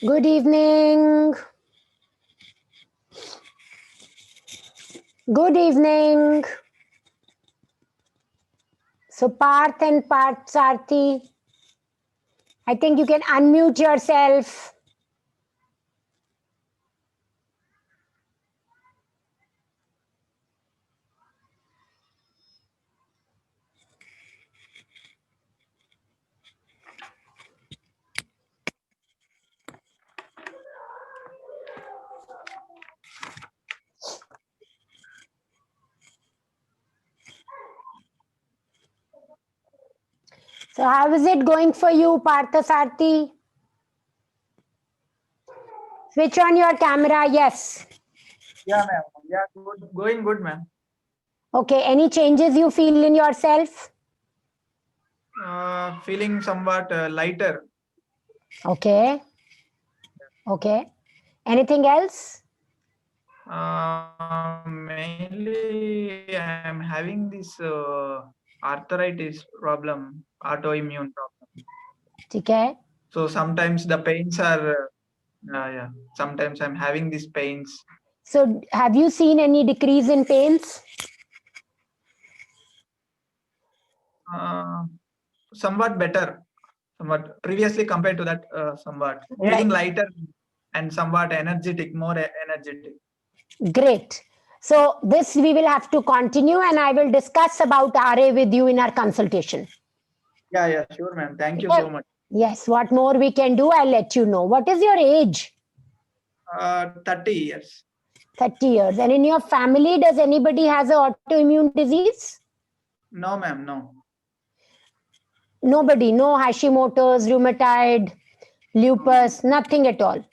Good evening. Good evening. So Parth and Sarthi, I think you can unmute yourself. So how is it going for you, Partha Sarthi? Switch on your camera, yes. Yeah, ma'am. Yeah, good. Going good, ma'am. Okay, any changes you feel in yourself? Feeling somewhat lighter. Okay. Okay. Anything else? Mainly, I'm having this arthritis problem, autoimmune problem. Okay. So sometimes the pains are, yeah. Sometimes I'm having these pains. So have you seen any decrease in pains? Somewhat better, somewhat previously compared to that, somewhat Right. feeling lighter and somewhat energetic, more energetic. Great. So this we will have to continue and I will discuss about RA with you in our consultation. Yeah, sure, ma'am. Thank you so much. Yes, what more we can do, I'll let you know. What is your age? 30 years. 30 years. And in your family, does anybody has an autoimmune disease? No, ma'am, no. Nobody. No Hashimoto's, rheumatoid, lupus, nothing at all.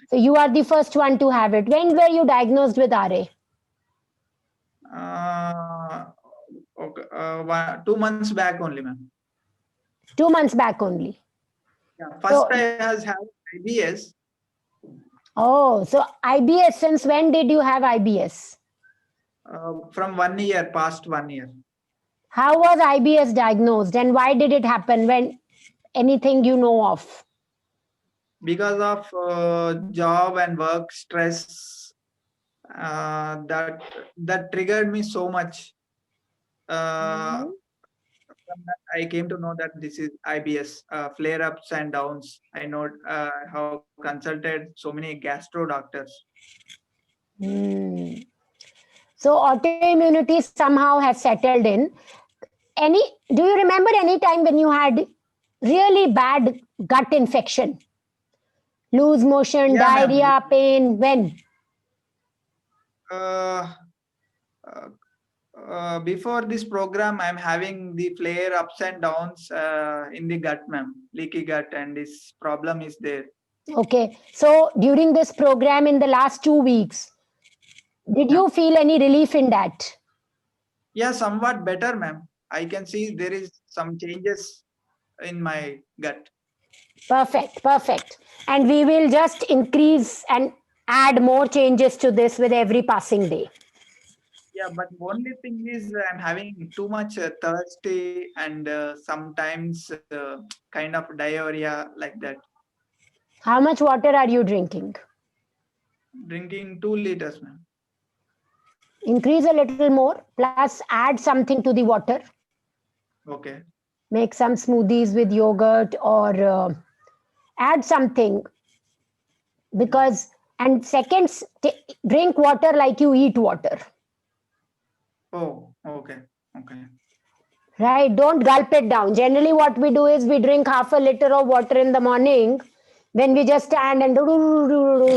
So you are the first one to have it. When were you diagnosed with RA? Okay, 2 months back only, ma'am. 2 months back only. Yeah, first I has had IBS. Oh, so IBS, since when did you have IBS? From 1 year, past 1 year. How was IBS diagnosed and why did it happen? When anything you know of? Because of job and work stress, that triggered me so much. From that I came to know that this is IBS, flare ups and downs. I know, have consulted so many gastro doctors. So autoimmunity somehow has settled in. Do you remember any time when you had really bad gut infection? Loose motion, Yeah, ma'am. diarrhea, pain, when? Uh, Before this program, I'm having the flare ups and downs in the gut, ma'am, leaky gut, and this problem is there. Okay. So during this program in the last 2 weeks, did you feel any relief in that? Yeah, somewhat better, ma'am. I can see there is some changes in my gut. Perfect, perfect. And we will just increase and add more changes to this with every passing day. Yeah, but only thing is I'm having too much thirsty and sometimes kind of diarrhea like that. How much water are you drinking? Drinking 2 liters, ma'am. Increase a little more, plus add something to the water. Okay. Make some smoothies with yogurt or add something because, and second, drink water like you eat water. Oh, okay. Okay. Right? Don't gulp it down. Generally, what we do is we drink half a liter of water in the morning. Then we just stand and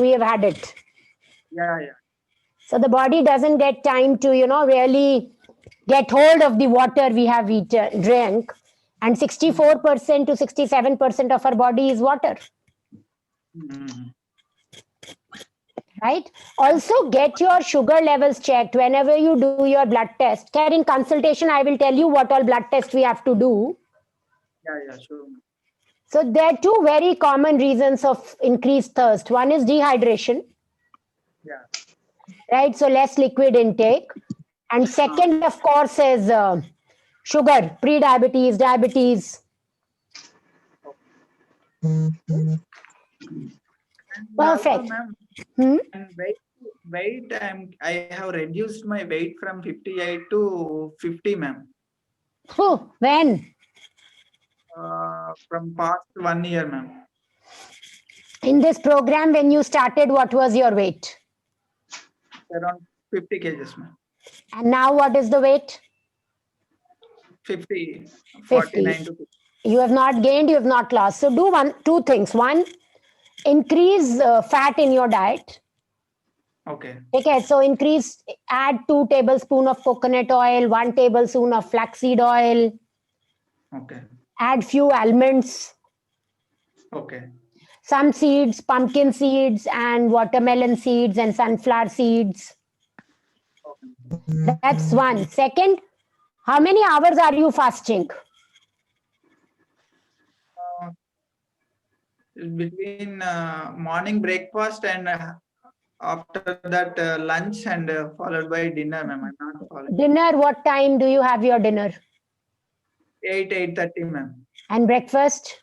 we have had it. Yeah. So the body doesn't get time to, really get hold of the water we have drank. And 64% to 67% of our body is water. Mm-hmm. Right? Also, get your sugar levels checked whenever you do your blood test. Care in consultation, I will tell you what all blood tests we have to do. Yeah, sure. So there are two very common reasons of increased thirst. One is dehydration. Yeah. Right? So less liquid intake. And second, of course, is sugar, pre-diabetes, diabetes. And Perfect. also, ma'am, Hmm? and I have reduced my weight from 58 to 50, ma'am. When? From past 1 year, ma'am. In this program, when you started, what was your weight? Around 50 kgs, ma'am. And now what is the weight? 50, 50. 49 to 50. You have not gained, you have not lost. So do two things. One, increase fat in your diet. Okay. Okay, so add 2 tablespoons of coconut oil, 1 tablespoon of flaxseed oil, Okay. add few almonds, Okay. some seeds, pumpkin seeds and watermelon seeds and sunflower seeds. That's one. Second, how many hours are you fasting? Uh, between morning breakfast and after that lunch and followed by dinner, ma'am. I'm not following. Dinner, what time do you have your dinner? 8:30, ma'am. And breakfast?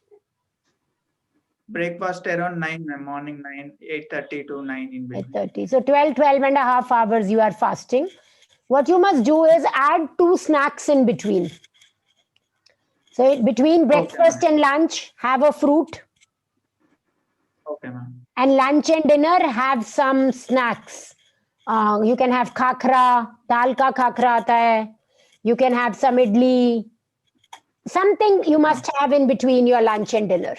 Breakfast around 9, ma'am. Morning 9, 8:30 to 9 in between. 8:30. So 12 and a half hours you are fasting. What you must do is add 2 snacks in between. So between breakfast and lunch, have a fruit. Okay, ma'am. And lunch and dinner, have some snacks. You can have khakra, dal ka khakra aata hai. You can have some idli. Something you must have in between your lunch and dinner.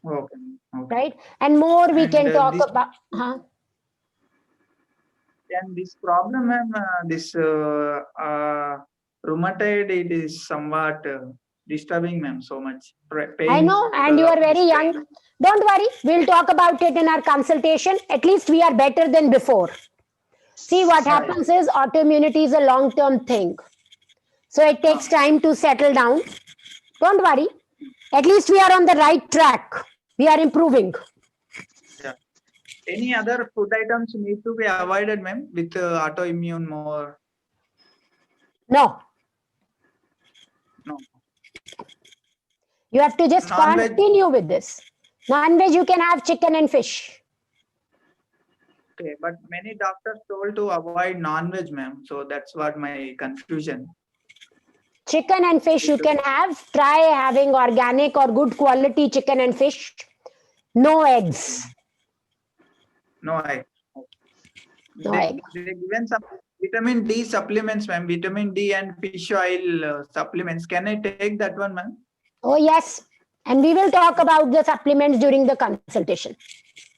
Okay. Okay. Right? And more we And, can talk this- about. Huh? And this problem, ma'am, this rheumatoid, it is somewhat disturbing, ma'am, so much. Pain I know, and because you of are very this young. pain. Don't worry, we'll talk about it in our consultation. At least we are better than before. See, what happens is autoimmunity is a long term thing. So it takes time to settle down. Don't worry. At least we are on the right track. We are improving. Yeah. Any other food items need to be avoided, ma'am, with autoimmune more? No. No. You have to just Non-veg? continue with this. Non-veg, you can have chicken and fish. Okay, but many doctors told to avoid non-veg, ma'am. So that's what my confusion. Chicken and fish you can have. Try having organic or good quality chicken and fish. No eggs. No egg. No egg. They given some vitamin D supplements, ma'am. Vitamin D and fish oil supplements. Can I take that one, ma'am? Oh, yes. And we will talk about the supplements during the consultation.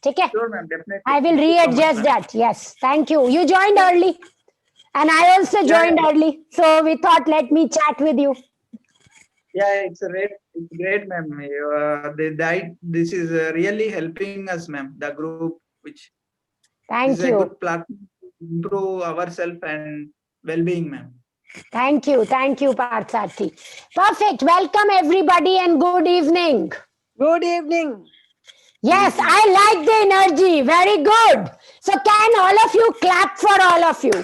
Okay? Sure, ma'am. Definitely. I will Thank you so much, readjust ma'am. that. Yes. Thank you. You joined early. And I also joined early. So we thought, let me chat with you. Yeah, it's great, ma'am. This is really helping us, ma'am. The group, which Thank is a you. good platform to improve ourselves and well-being, ma'am. Thank you. Thank you, Parthati. Perfect. Welcome, everybody, and good evening. Good evening. Yes, I like the energy. Very good. So, can all of you clap for all of you?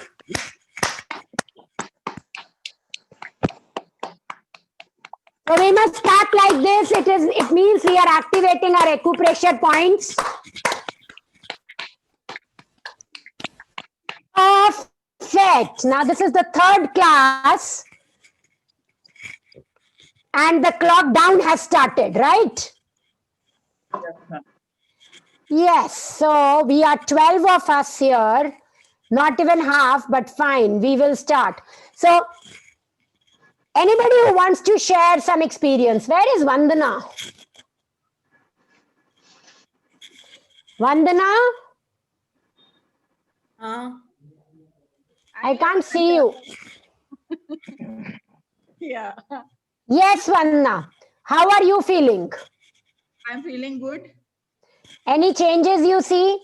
So we must clap like this. It means we are activating our acupressure points. Perfect. Now this is the third class. And the clock down has started, right? Yes, ma'am. Yes. So we are 12 of us here. Not even half, but fine. We will start. So anybody who wants to share some experience, where is Vandana? Vandana? I can't see you. Yeah, Yes, Vandana. How are you feeling? I'm feeling good. Any changes you see?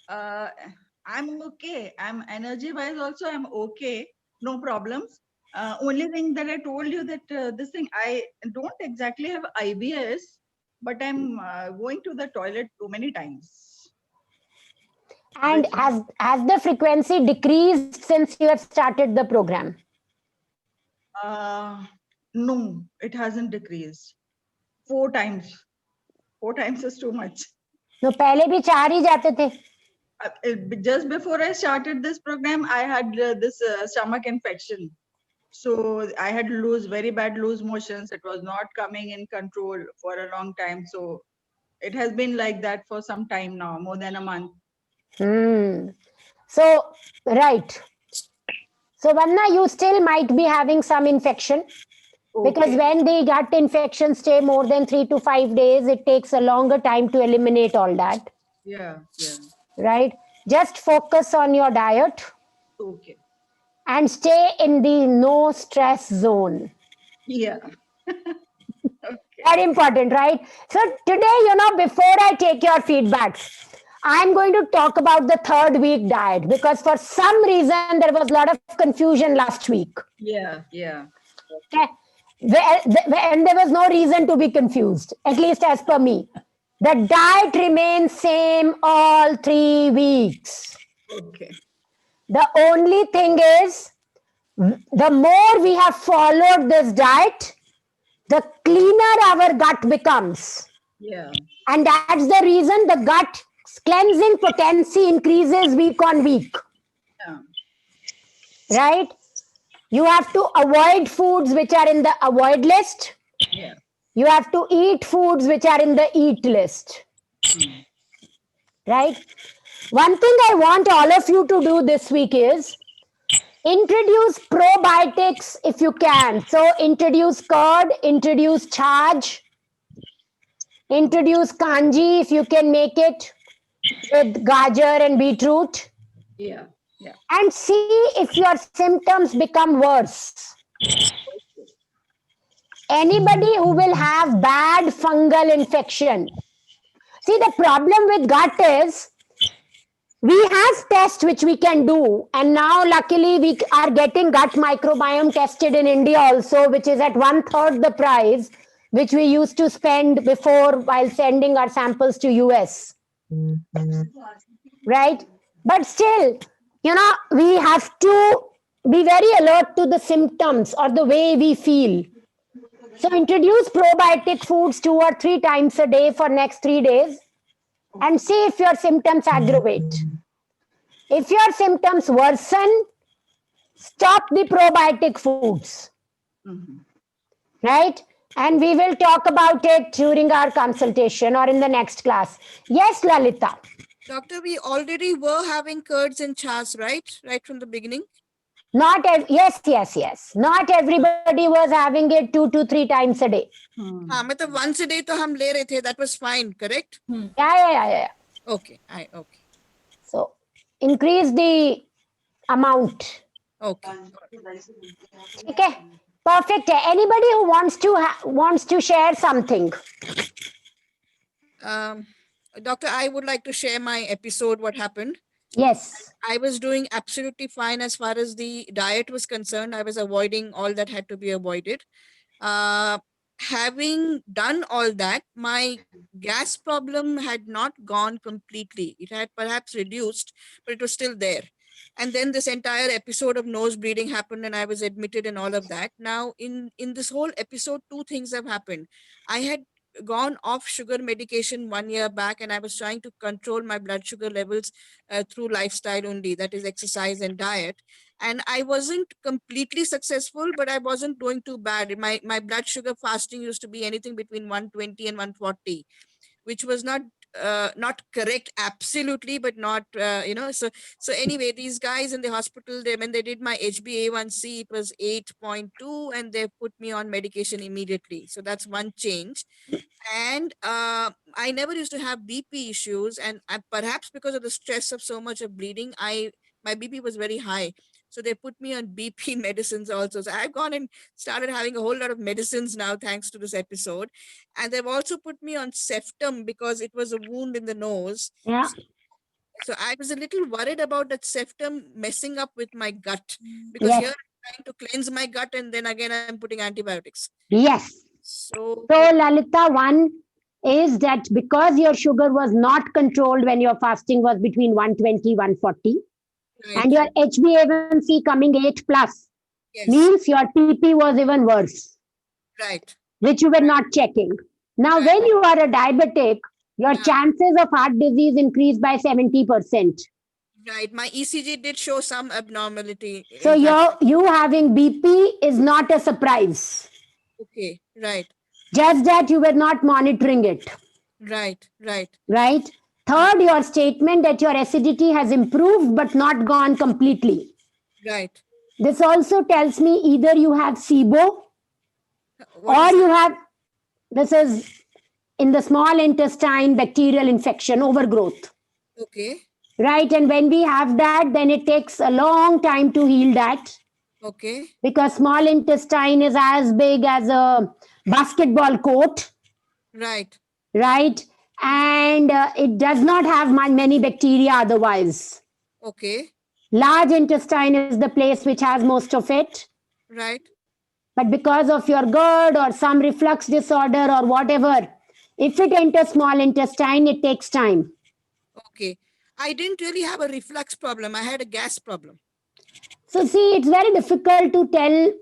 I'm okay. I'm energy wise also. I'm okay. No problems. Only thing that I told you that this thing I don't exactly have IBS, but I'm going to the toilet too many times. And has the frequency decreased since you have started the program? No, it hasn't decreased. 4 times. 4 times is too much. No, पहले भी 4 ही जाते थे. Just before I started this program, I had this stomach infection. So I had very bad loose motions. It was not coming in control for a long time. So it has been like that for some time now, more than a month. So, right. So, Vanna, you still might be having some infection. Because Okay. when the gut infections stay more than 3 to 5 days, it takes a longer time to eliminate all that, Yeah, yeah. right? Just focus on your diet Okay. and stay in the no stress zone. Yeah. Okay. Very important, right? So today, before I take your feedbacks, I'm going to talk about the 3rd week diet because for some reason there was a lot of confusion last week. Yeah, yeah. Okay. And there was no reason to be confused, at least as per me. The diet remains same all 3 weeks. Okay. The only thing is, the more we have followed this diet, the cleaner our gut becomes. Yeah. And that's the reason the gut cleansing potency increases week on week. Yeah. Right? You have to avoid foods which are in the avoid list. Yeah. You have to eat foods which are in the eat list. Right? One thing I want all of you to do this week is introduce probiotics if you can. So introduce curd, introduce charge, introduce kanji if you can make it with gajar and beetroot, Yeah. Yeah. and see if your symptoms become worse. Anybody who will have bad fungal infection. See, the problem with gut is we have tests which we can do, and now luckily we are getting gut microbiome tested in India also, which is at 1/3 the price which we used to spend before while sending our samples to US. Right? But still, we have to be very alert to the symptoms or the way we feel. So introduce probiotic foods 2 or 3 times a day for next 3 days and see if your symptoms aggravate. If your symptoms worsen, stop the probiotic foods. Right? And we will talk about it during our consultation or in the next class. Yes, Lalita. Doctor, we already were having curds and chas, right? Right from the beginning? Yes. Not everybody was having it 2 to 3 times a day. हाँ मतलब once a day तो हम ले रहे थे, that was fine, correct? Yeah. Okay. So increase the amount. Okay. Okay. Perfect. Anybody who wants to share something? Doctor, I would like to share my episode, what happened. Yes. I was doing absolutely fine as far as the diet was concerned. I was avoiding all that had to be avoided. Having done all that, my gas problem had not gone completely. It had perhaps reduced, but it was still there. And then this entire episode of nose bleeding happened and I was admitted and all of that. Now, in this whole episode, 2 things have happened. I had gone off sugar medication 1 year back and I was trying to control my blood sugar levels through lifestyle only, that is exercise and diet. And I wasn't completely successful, but I wasn't doing too bad. My blood sugar fasting used to be anything between 120 and 140, which was not correct absolutely, but not so anyway, these guys in the hospital, when they did my HbA1c, it was 8.2 and they put me on medication immediately. So that's one change. And I never used to have BP issues, and perhaps because of the stress of so much of bleeding, my BP was very high. So they put me on BP medicines also. So I've gone and started having a whole lot of medicines now, thanks to this episode. And they've also put me on Ceftum because it was a wound in the nose. Yeah. So I was a little worried about that Ceftum messing up with my gut, because Yes. here I'm trying to cleanse my gut and then again I'm putting antibiotics. Yes. So Lalita, one is that because your sugar was not controlled when your fasting was between 120, 140, right, and your HbA1c coming 8 plus, yes, means your TP was even worse, right. which you were not checking. Now, when you are a diabetic, your chances of heart disease increase by 70%. Right. My ECG did show some abnormality. So in fact. you having BP is not a surprise. Okay. Right. Just that you were not monitoring it, Right. Right. right? Third, your statement that your acidity has improved but not gone completely. Right. This also tells me either you have SIBO What or is you that? have, this is in the small intestine bacterial infection, overgrowth, Okay. right? And when we have that, then it takes a long time to heal that, Okay. because small intestine is as big as a basketball court, Right. right? And it does not have many bacteria otherwise. Okay. Large intestine is the place which has most of it. Right. But because of your GERD or some reflux disorder or whatever, if it enters small intestine, it takes time. Okay. I didn't really have a reflux problem. I had a gas problem. So, see, it's very difficult to tell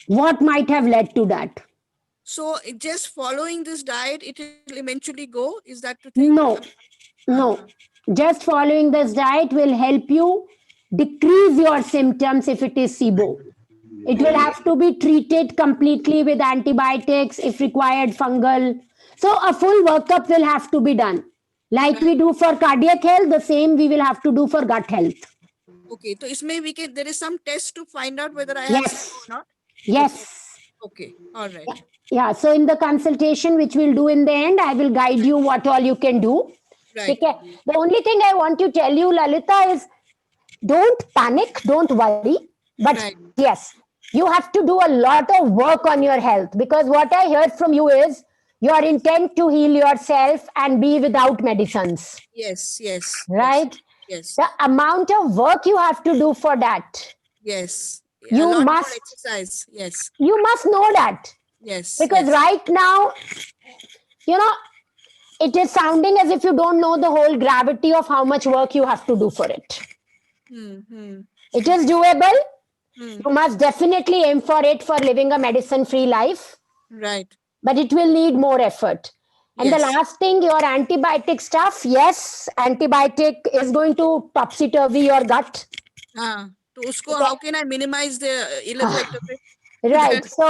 what might have led to that. So just following this diet, it will eventually go. Is that the thing? No, no. Just following this diet will help you decrease your symptoms if it is SIBO. It will have to be treated completely with antibiotics, if required, fungal. So a full workup will have to be done. Like we do for cardiac health, the same we will have to do for gut health. Okay. So isme we can, there is some test to find out whether I have Yes. SIBO or not. Yes. Okay. All right. Yeah. So in the consultation, which we'll do in the end, I will guide you what all you can do. Right. Okay. The only thing I want to tell you, Lalita, is don't panic, don't worry. But Right. yes, you have to do a lot of work on your health, because what I heard from you is your intent to heal yourself and be without medicines, Yes. Yes. right? Yes. The amount of work you have to do for that, Yes. You a lot more must- exercise. Yes. you must know that. Yes. Because yes. right now, it is sounding as if you don't know the whole gravity of how much work you have to do for it. It is doable. You must definitely aim for it for living a medicine free life, Right. but it will need more effort. And the Yes. last thing, your antibiotic stuff, yes, antibiotic is going to topsy turvy your gut. तो उसको how can I minimize the ill effect of it? Right. So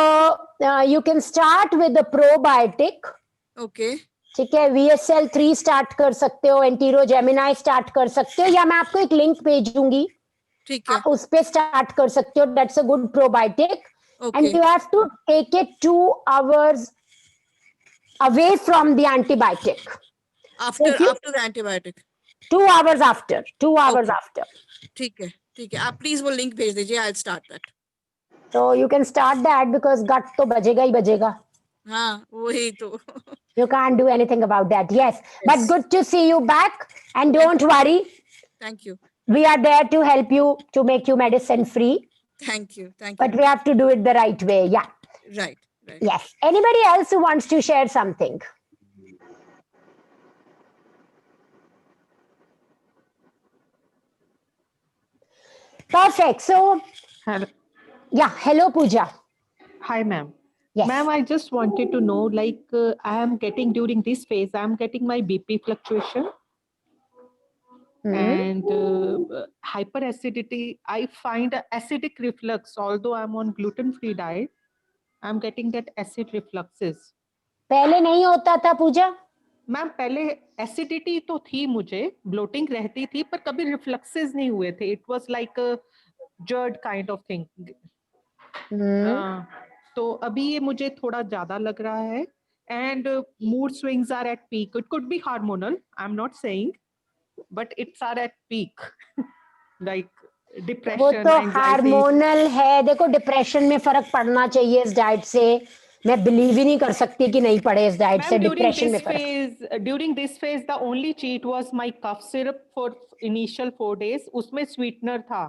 you can start with the probiotic. Okay. ठीक है, VSL3 start कर सकते हो, antero Gemini start कर सकते हो, या मैं आपको एक लिंक भेजूंगी, ठीक है. आप उस पे स्टार्ट कर सकते हो. That's a good probiotic. And Okay. You have to take it 2 hours away from the antibiotic. After if you- after the antibiotic. 2 hours after. 2 hours Okay. after. ठीक है. ठीक है. आप please वो link भेज दीजिए. I'll start that. So you can start that, because gut तो बजेगा ही बजेगा. हाँ, वही तो. You can't do anything about that. Yes. But Yes. good to see you back. And don't worry. Thank you. We are there to help you to make you medicine free. Thank you. Thank But you. we have to do it the right way. Yeah. Right. Right. Yes. Anybody else who wants to share something? Perfect. So, Hello. yeah. Hello, Pooja. Hi, ma'am. Yes. Ma'am, I just wanted to know, like, I am getting during this phase, I am getting my BP fluctuation Hmm. and hyperacidity. I find acidic reflux, although I'm on gluten-free diet, I'm getting that acid refluxes. पहले नहीं होता था पूजा. Ma'am पहले acidity तो थी, मुझे bloating रहती थी, पर कभी रिफ्लक्सेस नहीं हुए थे. It was like a weird kind of thing. तो अभी ये मुझे थोड़ा ज्यादा लग रहा है. And mood swings are at peak. It could be hormonal, I am not saying, but it's are at peak. Like वो डिप्रेशन, तो एंजाइटी. हार्मोनल है. देखो, डिप्रेशन में फर्क पड़ना चाहिए इस डाइट से. मैं बिलीव ही नहीं कर सकती कि नहीं पड़े इस डाइट से. Ma'am, डिप्रेशन में फर्क. during this phase, the only cheat was my cough syrup for initial 4 days. उसमें sweetener था.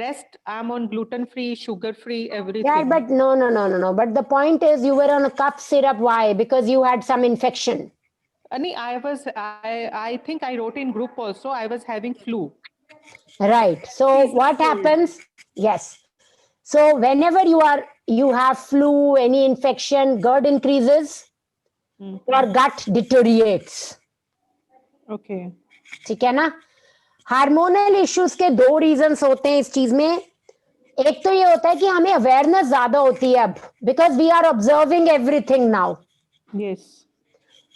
Rest, I'm on gluten-free, sugar-free, everything. Yeah, but no. But the point is, you were on a cough syrup. Why? Because you had some infection. I think I wrote in group also, I was having flu. Right. So Seasonal what cold. happens? Yes. So whenever you have flu, any infection, GERD increases. your gut deteriorates. Okay. ठीक है ना? Hormonal issues के दो reasons होते हैं इस चीज में. एक तो ये होता है कि हमें अवेयरनेस ज्यादा होती है अब, because we are observing everything now. Yes.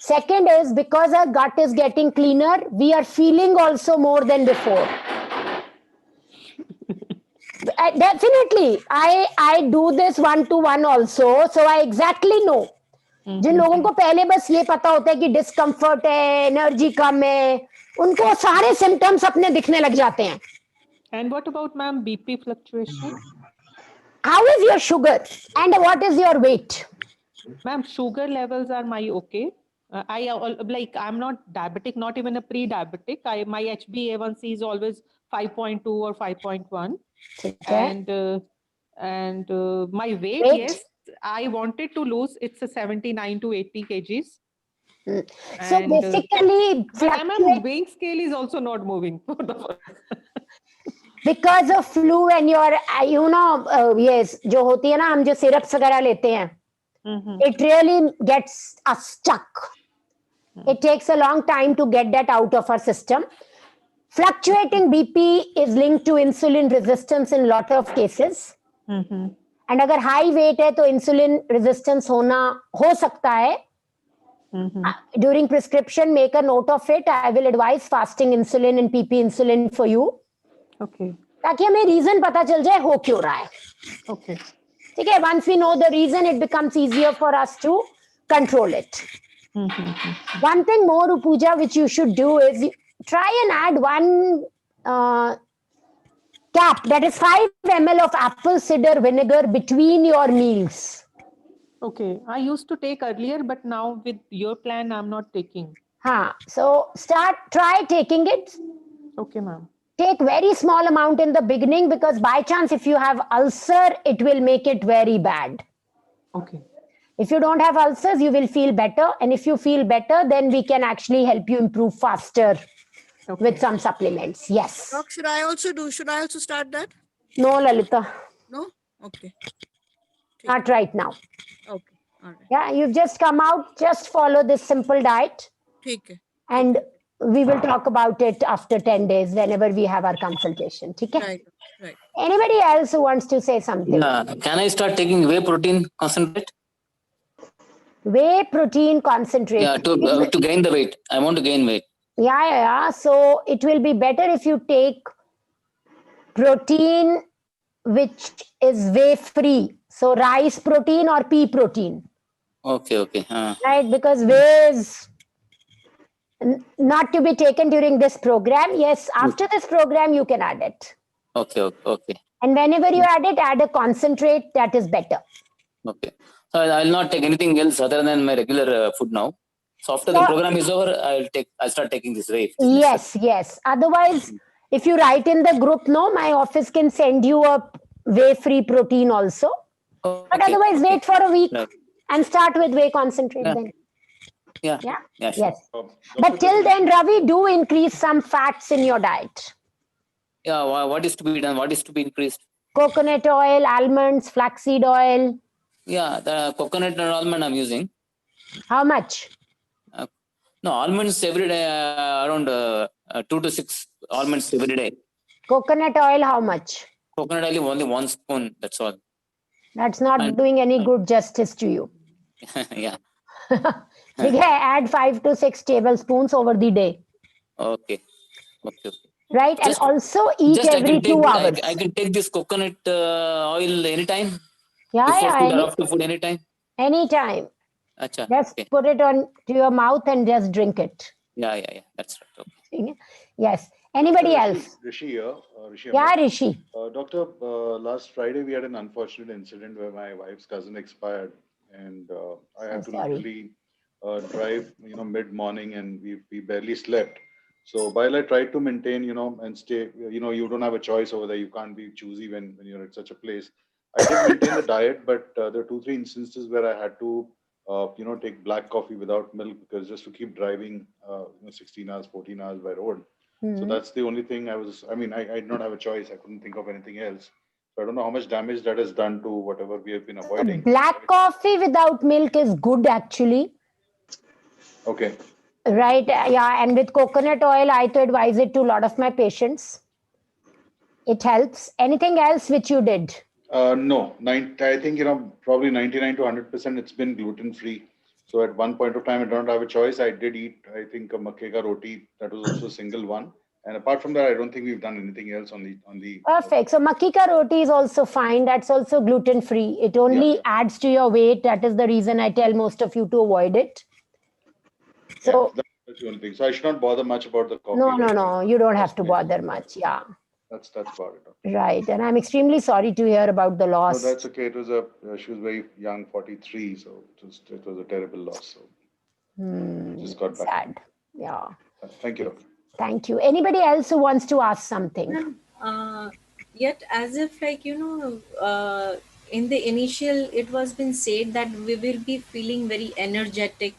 Second is because our gut is getting cleaner, we are feeling also more than before. Definitely, I do this one to one also, so I exactly know. जिन लोगों को पहले बस ये पता होता है कि discomfort है, एनर्जी कम है, उनको सारे सिम्टम्स अपने दिखने लग जाते हैं. And what about, ma'am, BP fluctuation? How is your sugar and what is your weight? Ma'am, sugar levels are my okay. I'm not diabetic, not even a pre-diabetic. My HbA1c is always 5.2 or 5.1. ठीक है. And my weight, Weight? yes, I wanted to lose. It's a 79 to 80 kgs. So And, basically, but ma'am, weighing scale is also not moving. because of flu and your, yes, जो होती है ना, हम जो syrups वगैरह लेते हैं, it really gets us stuck. It takes a long time to get that out of our system. Fluctuating BP is linked to insulin resistance in lot of cases. And अगर high weight है तो insulin resistance हो सकता है. During prescription, make a note of it. I will advise fasting insulin and PP insulin for you. Okay. ताकि हमें reason पता चल जाए हो क्यों रहा है. Okay. ठीक है. Once we know the reason, it becomes easier for us to control it. One thing more, Pooja, which you should do is try and add one cap, that is 5 ml of apple cider vinegar between your meals. Okay. I used to take earlier, but now with your plan, I'm not taking. So try taking it. Okay, ma'am. Take very small amount in the beginning, because by chance if you have ulcer, it will make it very bad. Okay. If you don't have ulcers, you will feel better. And if you feel better, then we can actually help you improve faster with some supplements. Yes. Doc, should I also start that? No, Lalita. No? Okay. Not right now. Okay. All right. Yeah, you've just come out. Just follow this simple diet. ठीक है. And we will talk about it after 10 days whenever we have our consultation. Okay? Right. Right. Anybody else who wants to say something? Can I start taking whey protein concentrate? Whey protein concentrate. Yeah, to gain the weight. I want to gain weight. Yeah. So it will be better if you take protein which is whey free. So rice protein or pea protein. Okay. Right? Because whey is not to be taken during this program. Yes, after this program, you can add it. Okay. And whenever you add it, add a concentrate, that is better. Okay. So I'll not take anything else other than my regular food now. So after the program is over, I'll start taking this whey. Yes. Otherwise, if you write in the group, no, my office can send you a whey-free protein also. Okay. But otherwise, wait for a week Right. and start with whey concentrate then. Yeah. Yes. Sure. But till then, Ravi, do increase some fats in your diet. Yeah. What is to be done? What is to be increased? Coconut oil, almonds, flaxseed oil. Yeah, the coconut and almond I'm using. How much? No, almonds every day, around 2 to 6 almonds every day. Coconut oil, how much? Coconut oil only 1 spoon. That's all. That's not And- doing any good justice to you. Yeah. Okay, add 5 to 6 tablespoons over the day. Okay. Right? Just- and also eat every 2 hours. I can take this coconut oil anytime. Yeah, After food anytime. anytime. Acha. Just Okay. put it on to your mouth and just drink it. Yeah. That's right. Okay. Yes. Anybody else? Rishi here. Rishi. Yeah, Rishi. Doctor, last Friday we had an unfortunate incident where my wife's cousin expired, and I had to sorry. literally drive, mid-morning, and we barely slept. So while I tried to maintain, and stay, you don't have a choice over there. You can't be choosy when you're at such a place. I did maintain the diet, but there are 2-3 instances where I had to, take black coffee without milk, because just to keep driving, 16 hours, 14 hours by road. So that's the only thing I did not have a choice. I couldn't think of anything else. So I don't know how much damage that has done to whatever we have been avoiding. Black coffee without milk is good actually. Okay. Right. Yeah. And with coconut oil, I to advise it to a lot of my patients. It helps. Anything else which you did? No, I think, probably 99 to 100% it's been gluten free. So at one point of time, I don't have a choice. I did eat, I think, a makke ka roti. That was also a single one. And apart from that, I don't think we've done anything else on the. Perfect. So makika roti is also fine. That's also gluten free. It only Yeah. adds to your weight. That is the reason I tell most of you to avoid it. So That's the only thing. So I should not bother much about the coffee. no, right? no. You don't have That's to maybe- bother much. Yeah. That's about it. Right. And I'm extremely sorry to hear about the No, loss. that's okay. It was she was very young, 43. So it was a terrible loss. So just got back. Sad. Yeah. Thank you, doctor. Thank you. Anybody else who wants to ask something? Yet as if like in the initial it was been said that we will be feeling very energetic,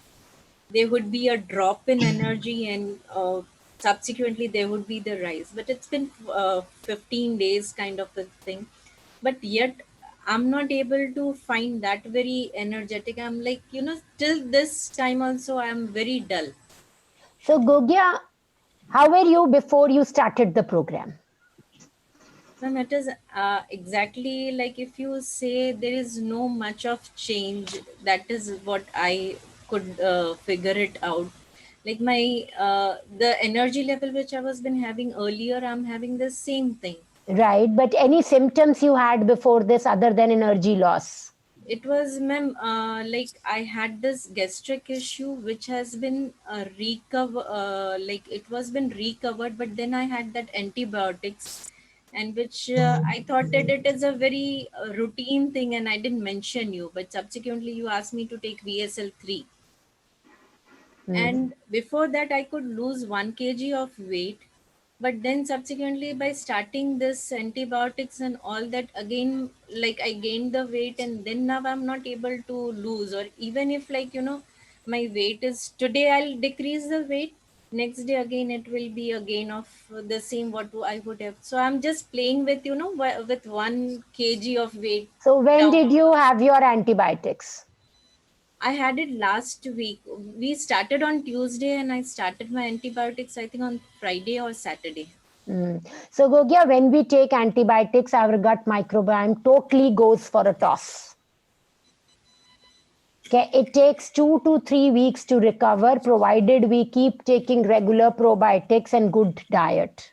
there would be a drop in energy, and subsequently there would be the rise, but it's been 15 days kind of a thing, but yet I'm not able to find that very energetic. I'm like, till this time also I'm very dull. So, Gogya, how were you before you started the program? Ma'am, it is exactly like if you say there is no much of change, that is what I could figure it out. Like the energy level which I was been having earlier, I'm having the same thing. Right. But any symptoms you had before this other than energy loss? It was, ma'am, like I had this gastric issue which has been like it was been recovered, but then I had that antibiotics, and which I thought that it is a very routine thing, and I didn't mention you, but subsequently you asked me to take VSL-3. And before that I could lose 1 kg of weight, but then subsequently by starting this antibiotics and all that, again like I gained the weight, and then now I'm not able to lose, or even if like my weight is today, I'll decrease the weight, next day again it will be a gain of the same what I would have. So I'm just playing with with 1 kg of weight. So, when down. did you have your antibiotics? I had it last week. We started on Tuesday, and I started my antibiotics, I think, on Friday or Saturday. So, Gogya, when we take antibiotics, our gut microbiome totally goes for a toss. Okay, it takes 2 to 3 weeks to recover, provided we keep taking regular probiotics and good diet.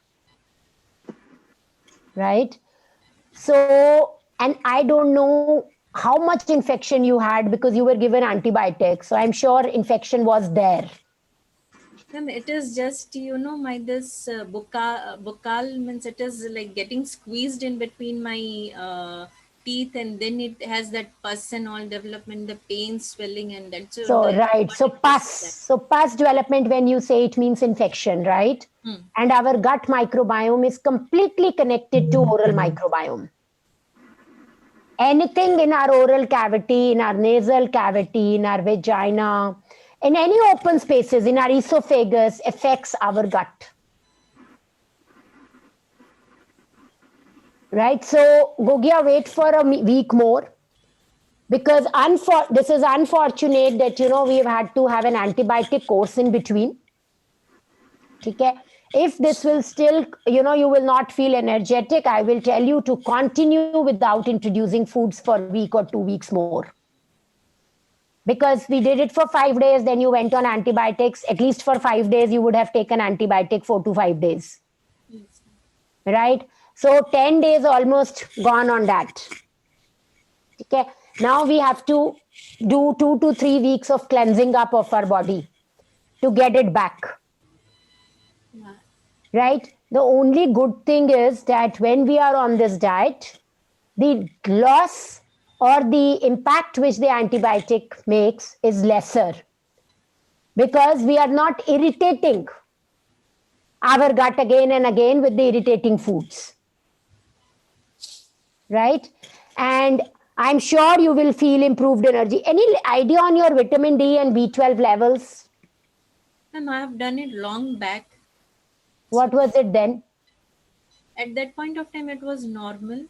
Right? So, and I don't know how much infection you had because you were given antibiotics. So, I'm sure infection was there. Ma'am, it is just my this buccal means it is like getting squeezed in between my teeth, and then it has that pus and all development, the pain, swelling, and that. So, right. So, pus. So, pus development, when you say it means infection, right? And our gut microbiome is completely connected to oral microbiome. Anything in our oral cavity, in our nasal cavity, in our vagina, in any open spaces, in our esophagus, affects our gut. Right? So, Gogya, wait for a week more. Because this is unfortunate that, we've had to have an antibiotic course in between. Okay? If this will still, you will not feel energetic, I will tell you to continue without introducing foods for a week or 2 weeks more. Because we did it for 5 days, then you went on antibiotics. At least for 5 days, you would have taken antibiotic 4 to 5 days. Yes. Right? So 10 days almost gone on that. Okay. Now we have to do 2 to 3 weeks of cleansing up of our body to get it back. Yeah. Right? The only good thing is that when we are on this diet, the loss or the impact which the antibiotic makes is lesser because we are not irritating our gut again and again with the irritating foods. Right? And I'm sure you will feel improved energy. Any idea on your vitamin D and B12 levels? Ma'am, I have done it long back. What was it then? At that point of time, it was normal.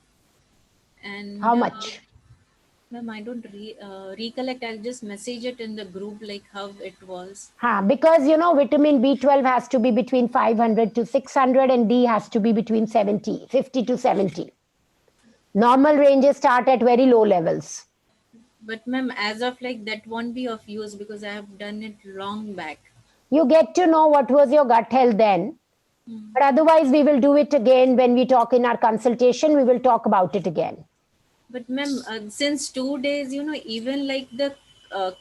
And How much? Ma'am, I don't recollect. I'll just message it in the group like how it was. Because vitamin B12 has to be between 500 to 600 and D has to be between 50 to 70. Normal ranges start at very low levels. But ma'am, as of like that won't be of use because I have done it long back. You get to know what was your gut health then. Hmm. But otherwise, we will do it again when we talk in our consultation. We will talk about it again. But ma'am, since 2 days, even like the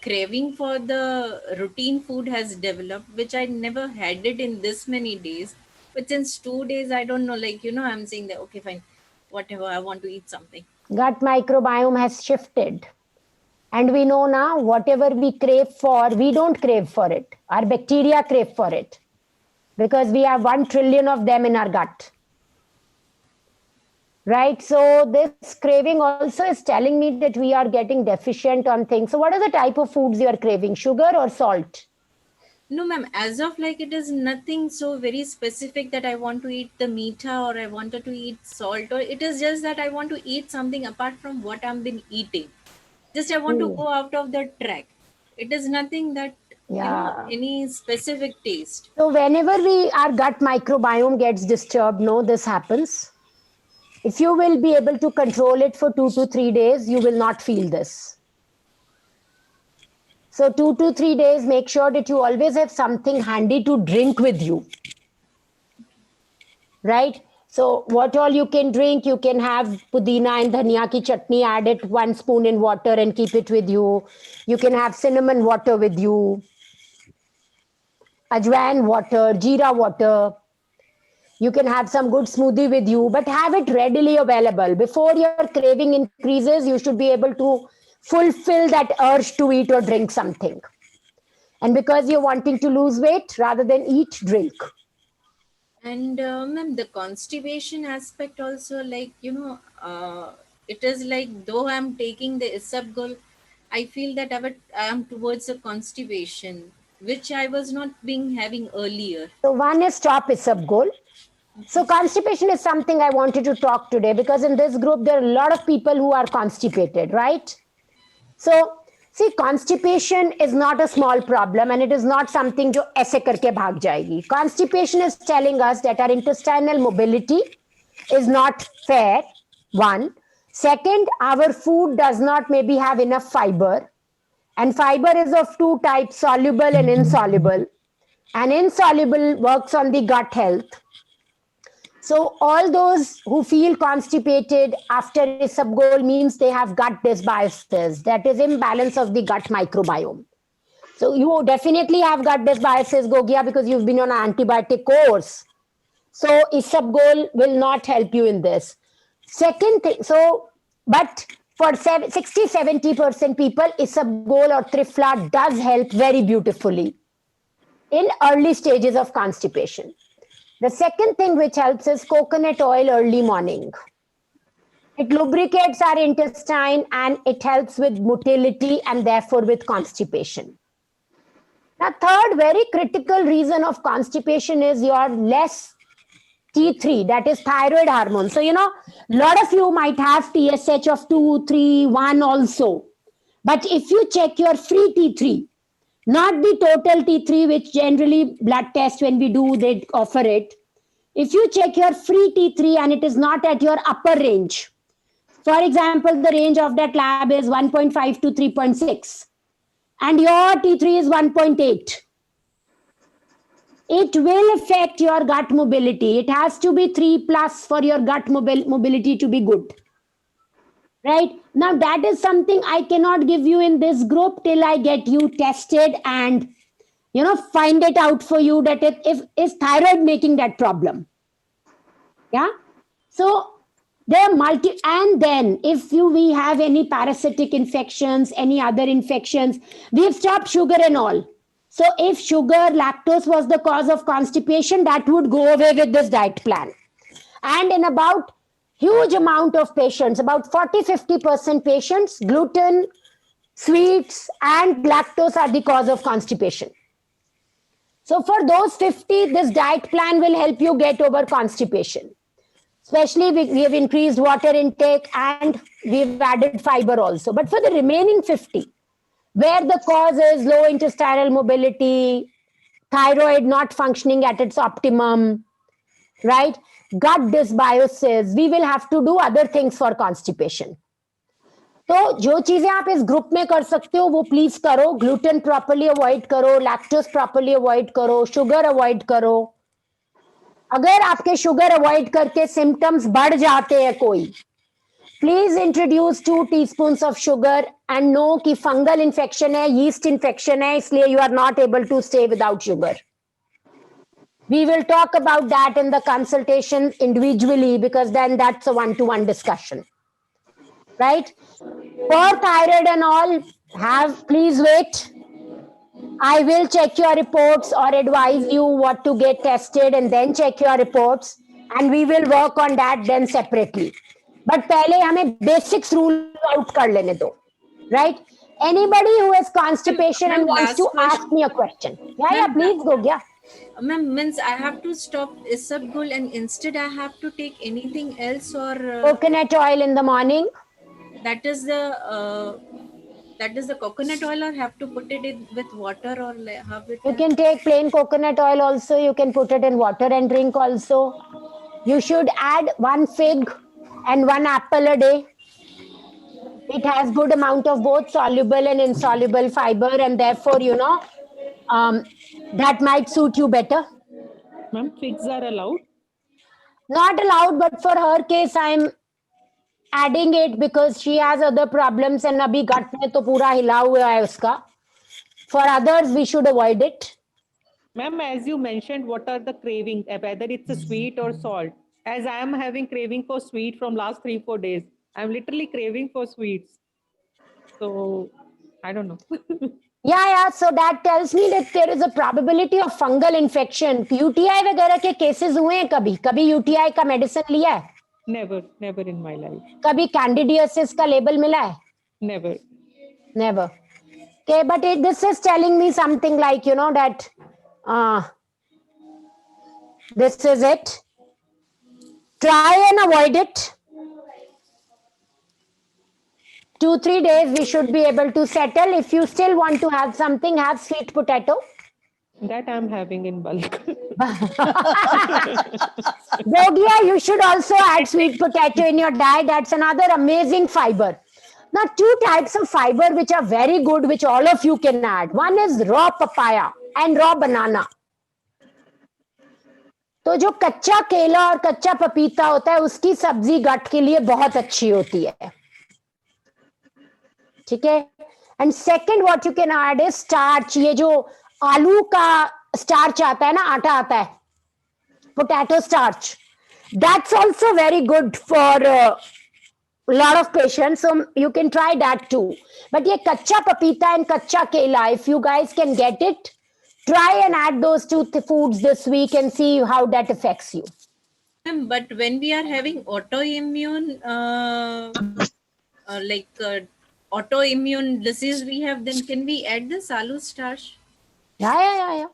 craving for the routine food has developed, which I never had it in this many days. But since 2 days, I don't know, like, I'm saying that, okay, fine, whatever, I want to eat something. Gut microbiome has shifted. And we know now whatever we crave for, we don't crave for it. Our bacteria crave for it. Because we have 1 trillion of them in our gut. Right? So this craving also is telling me that we are getting deficient on things. So what are the type of foods you are craving? Sugar or salt? No, ma'am, as of like it is nothing so very specific that I want to eat the meat or I wanted to eat salt, or it is just that I want to eat something apart from what I've been eating. Just I want to go out of the track. It is nothing that, any specific taste. So whenever our gut microbiome gets disturbed, this happens. If you will be able to control it for 2 to 3 days, you will not feel this. So 2 to 3 days, make sure that you always have something handy to drink with you. Right? So what all you can drink, you can have pudina and dhania ki chutney, add it 1 spoon in water and keep it with you. You can have cinnamon water with you. Ajwain water, jeera water. You can have some good smoothie with you, but have it readily available. Before your craving increases, you should be able to fulfill that urge to eat or drink something. And because you're wanting to lose weight, rather than eat, drink. And ma'am, the constipation aspect also, like, it is like though I'm taking the isabgol, I feel that I am towards a constipation, which I was not having earlier. So one is stop isabgol. So constipation is something I wanted to talk today because in this group, there are a lot of people who are constipated, right? So see, constipation is not a small problem and it is not something jo aise karke bhag jayegi. Constipation is telling us that our intestinal mobility is not fair, one. Second, our food does not maybe have enough fiber. And fiber is of 2 types, soluble and insoluble. And insoluble works on the gut health. So all those who feel constipated after isabgol means they have gut dysbiosis, that is imbalance of the gut microbiome. So you definitely have gut dysbiosis, Gogia, because you've been on an antibiotic course. So isabgol will not help you in this. Second thing, but for 60-70% people, isabgol or trifla does help very beautifully in early stages of constipation. The second thing which helps is coconut oil early morning. It lubricates our intestine and it helps with motility and therefore with constipation. Now, third very critical reason of constipation is your less T3, that is thyroid hormone. So, a lot of you might have TSH of 2, 3, 1 also. But if you check your free T3, not the total T3, which generally blood test when we do, they offer it. If you check your free T3 and it is not at your upper range, for example, the range of that lab is 1.5 to 3.6, and your T3 is 1.8, it will affect your gut mobility. It has to be 3+ for your gut mobility to be good. Right? Now, that is something I cannot give you in this group till I get you tested and, find it out for you that is thyroid making that problem. Yeah? So, there are and then if we have any parasitic infections, any other infections, we have stopped sugar and all. So, if sugar, lactose was the cause of constipation, that would go away with this diet plan. And in about huge amount of patients, about 40-50% patients, gluten, sweets, and lactose are the cause of constipation. So for those 50, this diet plan will help you get over constipation. Especially we have increased water intake and we've added fiber also. But for the remaining 50, where the cause is low intestinal mobility, thyroid not functioning at its optimum, right? Gut dysbiosis, we will have to do other things for constipation. तो जो चीजें आप इस group में कर सकते हो वो प्लीज करो. ग्लूटेन प्रॉपर्ली अवॉइड करो, लैक्टोज प्रॉपर्ली अवॉइड करो, शुगर अवॉइड करो. अगर आपके शुगर अवॉइड करके सिम्टम्स बढ़ जाते हैं कोई, please introduce 2 teaspoon of sugar and know कि फंगल इन्फेक्शन है, यीस्ट इन्फेक्शन है, इसलिए you are not able to stay without sugar. We will talk about that in the consultation individually because then that's a one-to-one discussion. Right? For thyroid and all, please wait. I will check your reports or advise you what to get tested and then check your reports and we will work on that then separately. But पहले हमें basics rule out कर लेने दो. Right? Anybody who has constipation and wants last to question. ask me a question. Yeah, please go. Yeah. Ma'am, means I have to stop Isabgol and instead I have to take anything else or Coconut oil in the morning. that is the coconut oil or have to put it in with water or how it You can take plain coconut oil also. You can put it in water and drink also. You should add 1 fig and 1 apple a day. It has good amount of both soluble and insoluble fiber and therefore, that might suit you better. Ma'am, figs are allowed? Not allowed, but for her case, I'm adding it because she has other problems and abhi gut mein to pura hila hua hai uska. For others, we should avoid it. Ma'am, as you mentioned, what are the craving, whether it's a sweet or salt? As I am having craving for sweet from last 3-4 days, I'm literally craving for sweets. So, I don't know. Yeah. So that tells me that there is a probability of fungal infection. UTI वगैरह के cases हुए हैं कभी? कभी UTI का medicine लिया है? Never in my life. कभी candidiasis का label मिला है? Never. Okay, but this is telling me something like, that this is it. Try and avoid it. 2-3 days we should be able to settle. If you still want to have something, have sweet potato. That I'm having in bulk. Yogia, you should also add sweet potato in your diet. That's another amazing fiber. Now, 2 types of fiber which are very good, which all of you can add. One is raw papaya and raw banana. तो जो कच्चा केला और कच्चा पपीता होता है उसकी सब्जी गट के लिए बहुत अच्छी होती है. ठीक है. And second what you can add is starch. ये जो आलू का स्टार्च आता है ना, आटा आता है, potato starch, that's also very good for lot of patients, so you can try that too. But ye kacha papita and kacha kela, if you guys can get it, try and add those 2 foods this week and see how that affects you. But when we are having autoimmune autoimmune disease we have, then can we add this aloo starch? Yeah.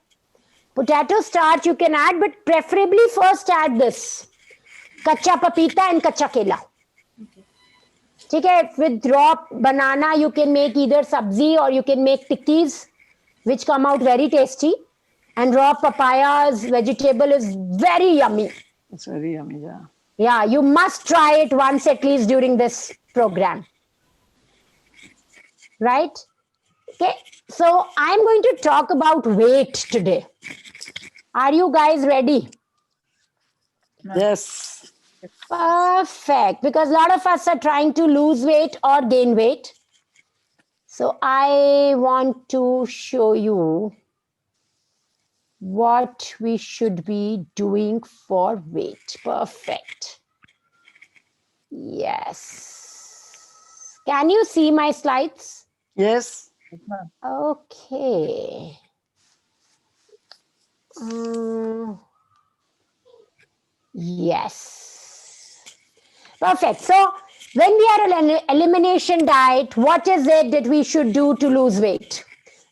Potato starch you can add, but preferably first add this kacha papita and kacha kela. ठीक है. With raw banana you can make either sabzi or you can make tikkis which come out very tasty, and raw papaya's vegetable is very yummy. It's very yummy, yeah. Yeah, you must try it once at least during this program. Right? Okay, so I'm going to talk about weight today. Are you guys ready? Yes. Perfect, because a lot of us are trying to lose weight or gain weight. So I want to show you what we should be doing for weight. Perfect. Yes. Can you see my slides? Yes. Okay. Yes. Perfect. So when we are on an elimination diet, what is it that we should do to lose weight?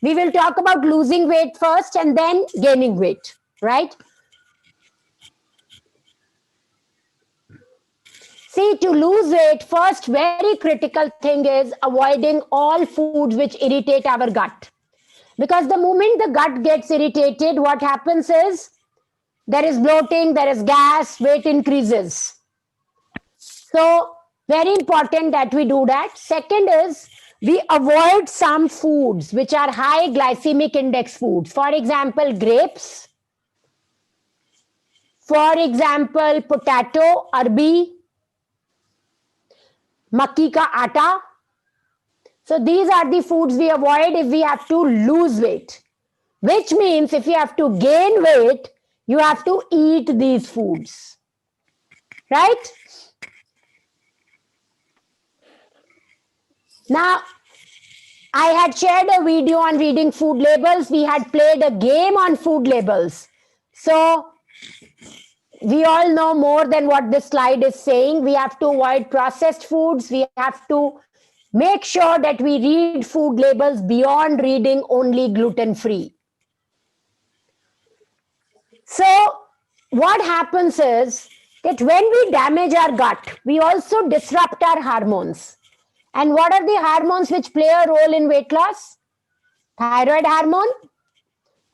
We will talk about losing weight first and then gaining weight, right? See, to lose weight, first very critical thing is avoiding all foods which irritate our gut. Because the moment the gut gets irritated, what happens is there is bloating, there is gas, weight increases. So, very important that we do that. Second is we avoid some foods which are high glycemic index foods. For example, grapes. For example, potato, arbi, makki ka atta. So these are the foods we avoid if we have to lose weight. Which means if you have to gain weight, you have to eat these foods. Right? Now, I had shared a video on reading food labels. We had played a game on food labels. So, we all know more than what this slide is saying. We have to avoid processed foods. We have to make sure that we read food labels beyond reading only gluten-free. So, what happens is that when we damage our gut, we also disrupt our hormones. And what are the hormones which play a role in weight loss? Thyroid hormone,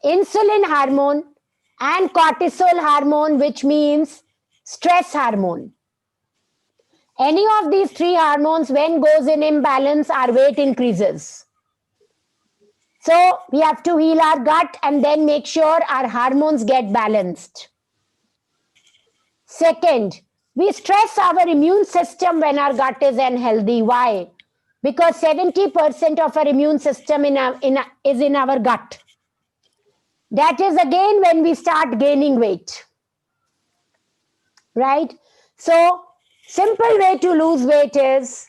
insulin hormone, and cortisol hormone, which means stress hormone. Any of these three hormones, when goes in imbalance, our weight increases. So we have to heal our gut and then make sure our hormones get balanced. Second, we stress our immune system when our gut is unhealthy. Why? Because 70% of our immune system is in our gut. That is again when we start gaining weight. Right? So, simple way to lose weight is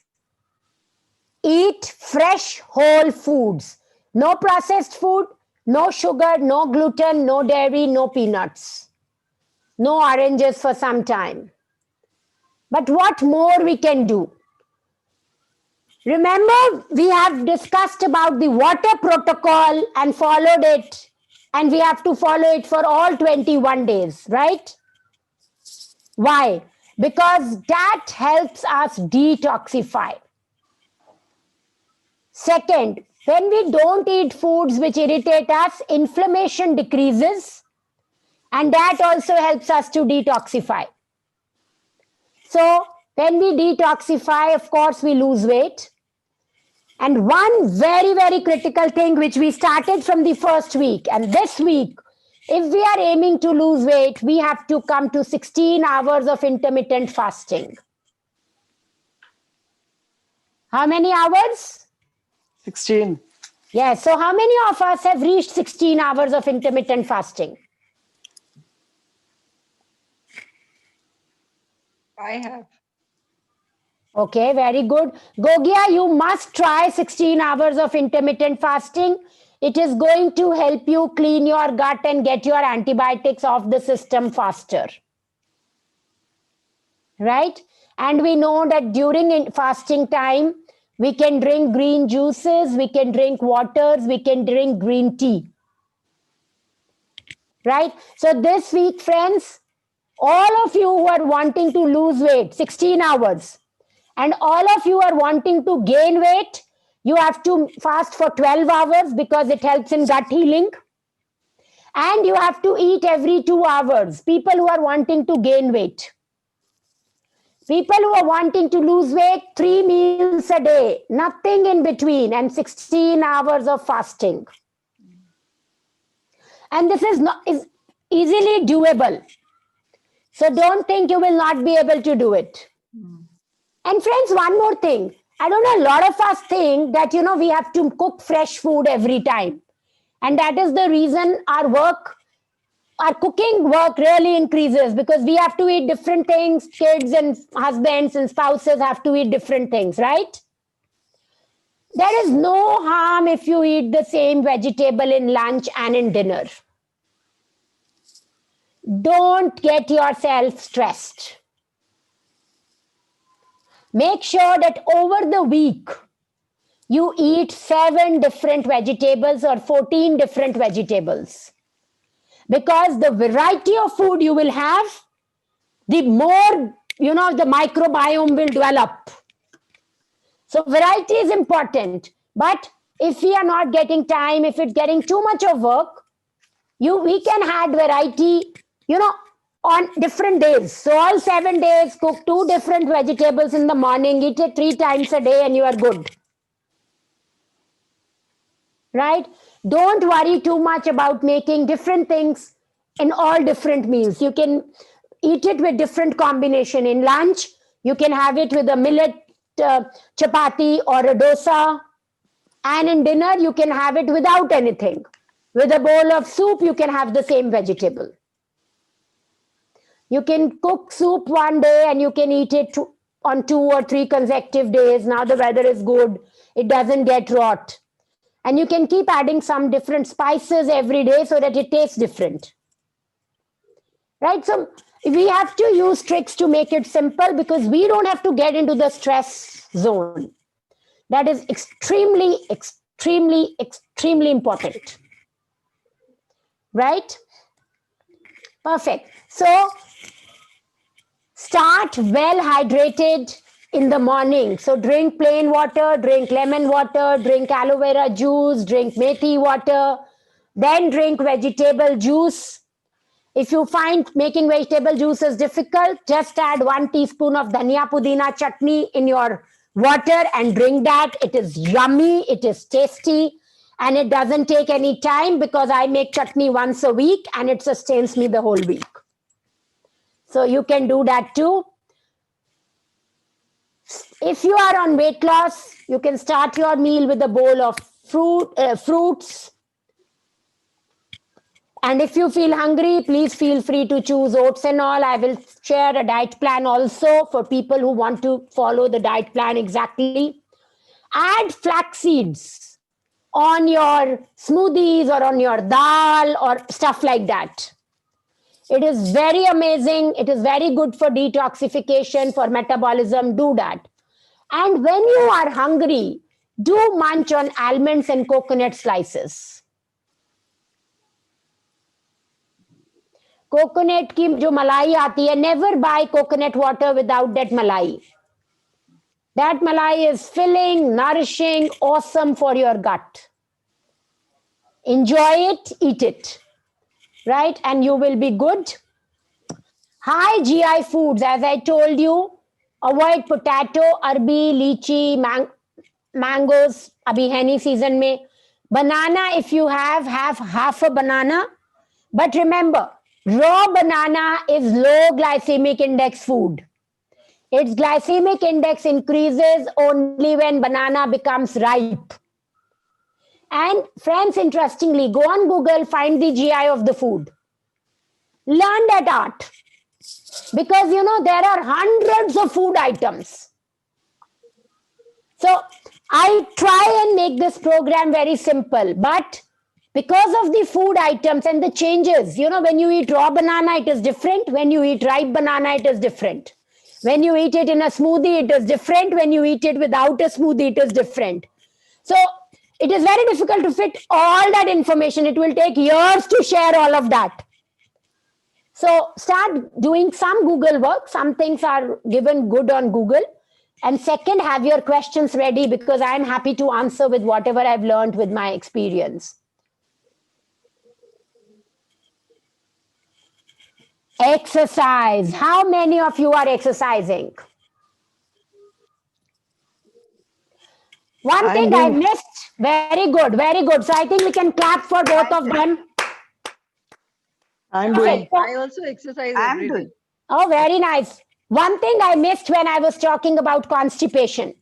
eat fresh whole foods. No processed food, no sugar, no gluten, no dairy, no peanuts. No oranges for some time. But what more we can do? Remember, we have discussed about the water protocol and followed it, and we have to follow it for all 21 days, right? Why? Because that helps us detoxify. Second, when we don't eat foods which irritate us, inflammation decreases, and that also helps us to detoxify. So, when we detoxify, of course, we lose weight. And one very, very critical thing which we started from the first week, and this week, if we are aiming to lose weight, we have to come to 16 hours of intermittent fasting. How many hours? 16. Yes. So how many of us have reached 16 hours of intermittent fasting? I have. Okay, very good. Gogia, you must try 16 hours of intermittent fasting. It is going to help you clean your gut and get your antibiotics off the system faster. Right? And we know that during fasting time, we can drink green juices, we can drink waters, we can drink green tea. Right? So this week, friends, all of you who are wanting to lose weight, 16 hours, and all of you are wanting to gain weight, you have to fast for 12 hours because it helps in gut healing. And you have to eat every 2 hours. People who are wanting to gain weight. People who are wanting to lose weight, 3 meals a day, nothing in between, and 16 hours of fasting. And this is easily doable. So don't think you will not be able to do it. And friends, one more thing. I don't know, a lot of us think that, we have to cook fresh food every time. And that is the reason our cooking work really increases, because we have to eat different things. Kids and husbands and spouses have to eat different things, right? There is no harm if you eat the same vegetable in lunch and in dinner. Don't get yourself stressed. Make sure that over the week, you eat 7 different vegetables or 14 different vegetables. Because the variety of food you will have, the more the microbiome will develop. So variety is important. But if we are not getting time, if it's getting too much of work, we can add variety, on different days. So all 7 days, cook 2 different vegetables in the morning, eat it 3 times a day, and you are good. Right? Don't worry too much about making different things in all different meals. You can eat it with different combination. In lunch, you can have it with a millet chapati or a dosa. And in dinner, you can have it without anything. With a bowl of soup, you can have the same vegetable. You can cook soup one day and you can eat it on 2 or 3 consecutive days. Now the weather is good. It doesn't get rot. And you can keep adding some different spices every day so that it tastes different. Right? So we have to use tricks to make it simple because we don't have to get into the stress zone. That is extremely, extremely, extremely important. Right? Perfect. So start well hydrated in the morning. So drink plain water, drink lemon water, drink aloe vera juice, drink methi water, then drink vegetable juice. If you find making vegetable juice is difficult, just add 1 teaspoon of dhania pudina chutney in your water and drink that. It is yummy, it is tasty, and it doesn't take any time because I make chutney once a week and it sustains me the whole week. So you can do that too. If you are on weight loss, you can start your meal with a bowl of fruits. And if you feel hungry, please feel free to choose oats and all. I will share a diet plan also for people who want to follow the diet plan exactly. Add flax seeds on your smoothies or on your dal or stuff like that. It is very amazing. It is very good for detoxification, for metabolism. Do that. And when you are hungry, do munch on almonds and coconut slices. Coconut की जो मलाई आती है, never buy coconut water without that malai. That malai is filling, nourishing, awesome for your gut. Enjoy it, eat it. Right? And you will be good. High GI foods, as I told you, avoid potato, arbi, lychee, mangoes, abhi hai season mein. Banana, if you have half a banana. But remember, raw banana is low glycemic index food. Its glycemic index increases only when banana becomes ripe. And friends, interestingly, go on Google, find the GI of the food. Learn that art. Because, there are hundreds of food items. So I try and make this program very simple, but because of the food items and the changes, when you eat raw banana, it is different. When you eat ripe banana, it is different. When you eat it in a smoothie, it is different. When you eat it without a smoothie, it is different. So it is very difficult to fit all that information. It will take years to share all of that. So start doing some Google work. Some things are given good on Google. And second, have your questions ready because I'm happy to answer with whatever I've learned with my experience. Exercise. How many of you are exercising? One thing I missed. Very good, very good. So I think we can clap for both of them. I'm doing. I also exercise every day. Oh, very nice. One thing I missed when I was talking about constipation.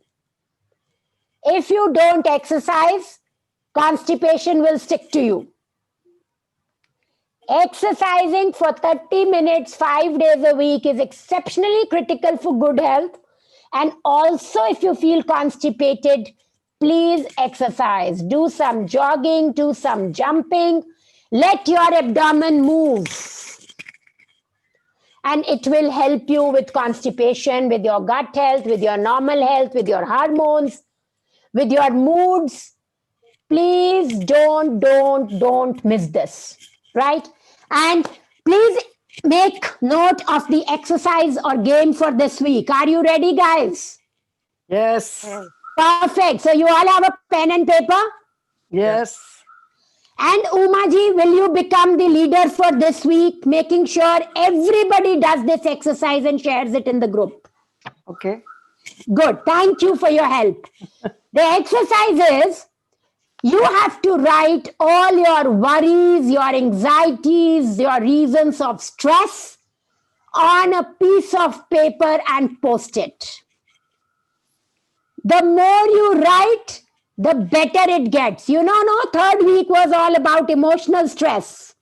If you don't exercise, constipation will stick to you. Exercising for 30 minutes, 5 days a week is exceptionally critical for good health. And also, if you feel constipated, please exercise. Do some jogging, do some jumping. Let your abdomen move. And it will help you with constipation, with your gut health, with your normal health, with your hormones, with your moods. Please don't miss this, right? And please make note of the exercise or game for this week. Are you ready, guys? Yes. Perfect. So you all have a pen and paper? Yes. And Umaji, will you become the leader for this week, making sure everybody does this exercise and shares it in the group? Okay. Good. Thank you for your help. The exercise is you have to write all your worries, your anxieties, your reasons of stress on a piece of paper and post it. The more you write, the better it gets. You know, no, third week was all about emotional stress.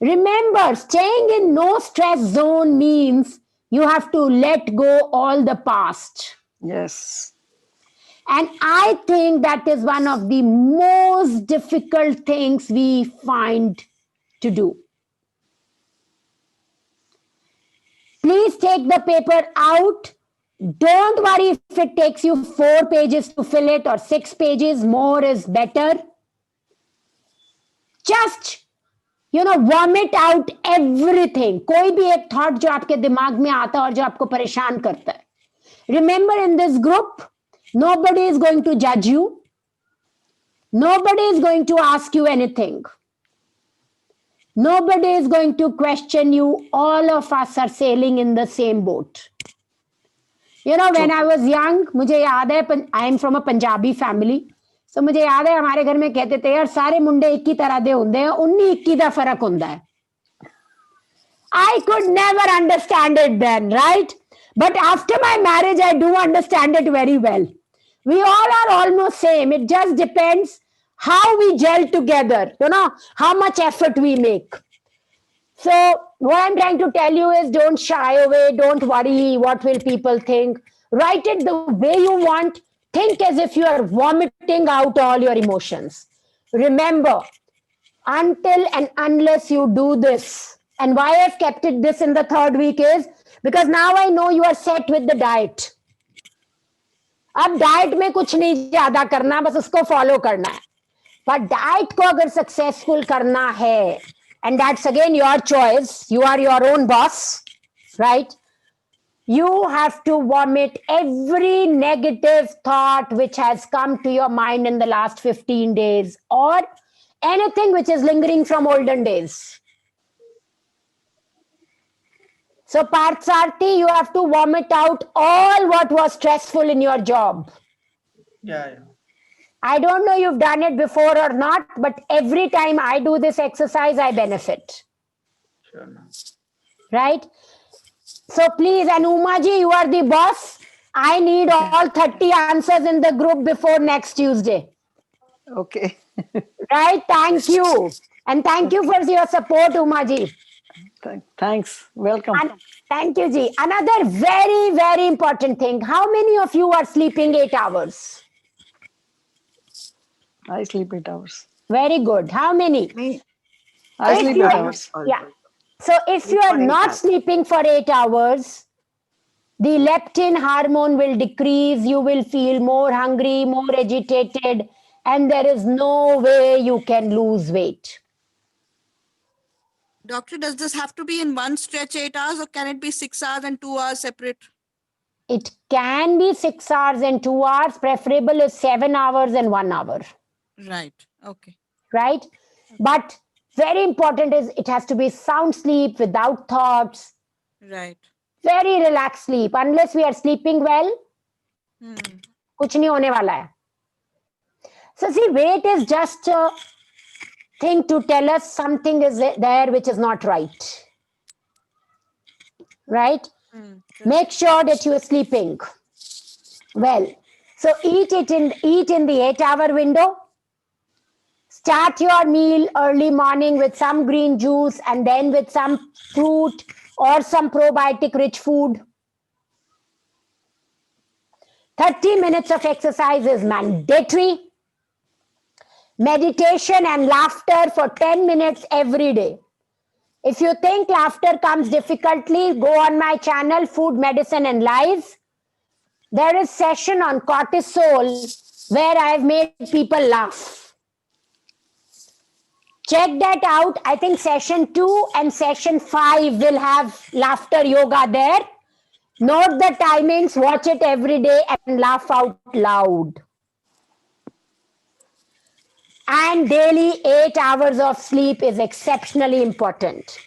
Remember, staying in no stress zone means you have to let go all the past. Yes. And I think that is one of the most difficult things we find to do. Please take the paper out. Don't worry if it takes you 4 pages to fill it or 6 pages, more is better. Just, vomit out everything. कोई भी एक thought जो आपके दिमाग में आता है और जो आपको परेशान करता है. Remember, in this group, nobody is going to judge you. Nobody is going to ask you anything. Nobody is going to question you. All of us are sailing in the same boat. When I was young, मुझे याद है, I am from a Punjabi family. So मुझे याद है हमारे घर में कहते थे यार सारे मुंडे एक ही तरह दे होंदे हैं, 19-21 दा फर्क होंदा है. I could never understand it then, right? But after my marriage, I do understand it very well. We all are almost same. It just depends how we gel together, how much effort we make. So what I'm trying to tell you is don't shy away. Don't worry. What will people think? Write it the way you want. Think as if you are vomiting out all your emotions. Remember, until and unless you do this, and why I've kept it this in the third week is because now I know you are set with the diet. अब diet में कुछ नहीं ज्यादा करना, बस उसको follow करना है. पर डाइट को अगर सक्सेसफुल करना है, and that's again your choice, you are your own boss, right? You have to vomit every negative thought which has come to your mind in the last 15 days or anything which is lingering from olden days. So Parthsarthi, you have to vomit out all what was stressful in your job. Yeah. I don't know you've done it before or not, but every time I do this exercise, I benefit. Sure, ma'am. Right? So please, and Umaji, you are the boss. I need all 30 answers in the group before next Tuesday. Okay. Right? Thank you. And thank you for your support, Umaji. Thanks. Welcome. And thank you, Ji. Another very, very important thing. How many of you are sleeping 8 hours? I sleep 8 hours. Very good. How many? I If sleep you 8 are- hours. Yeah. So if you are not sleeping for 8 hours, the leptin hormone will decrease. You will feel more hungry, more agitated, and there is no way you can lose weight. Doctor, does this have to be in one stretch 8 hours or can it be 6 hours and 2 hours separate? It can be 6 hours and 2 hours. Preferable is 7 hours and 1 hour. Right. Okay. Right? But very important is it has to be sound sleep without thoughts. Right. Very relaxed sleep. Unless we are sleeping well, kuch nahi hone wala hai. So see, weight is just a thing to tell us something is there which is not right. Right? Make sure that you are sleeping well. So eat in the 8 hour window. Start your meal early morning with some green juice and then with some fruit or some probiotic rich food. 30 minutes of exercise is mandatory. Meditation and laughter for 10 minutes every day. If you think laughter comes difficultly, go on my channel, Food, Medicine and Lies. There is session on cortisol where I have made people laugh. check that out. I think session 2 and session 5 will have laughter yoga there. Note the timings, watch it every day and laugh out loud. And daily 8 hours of sleep is exceptionally important,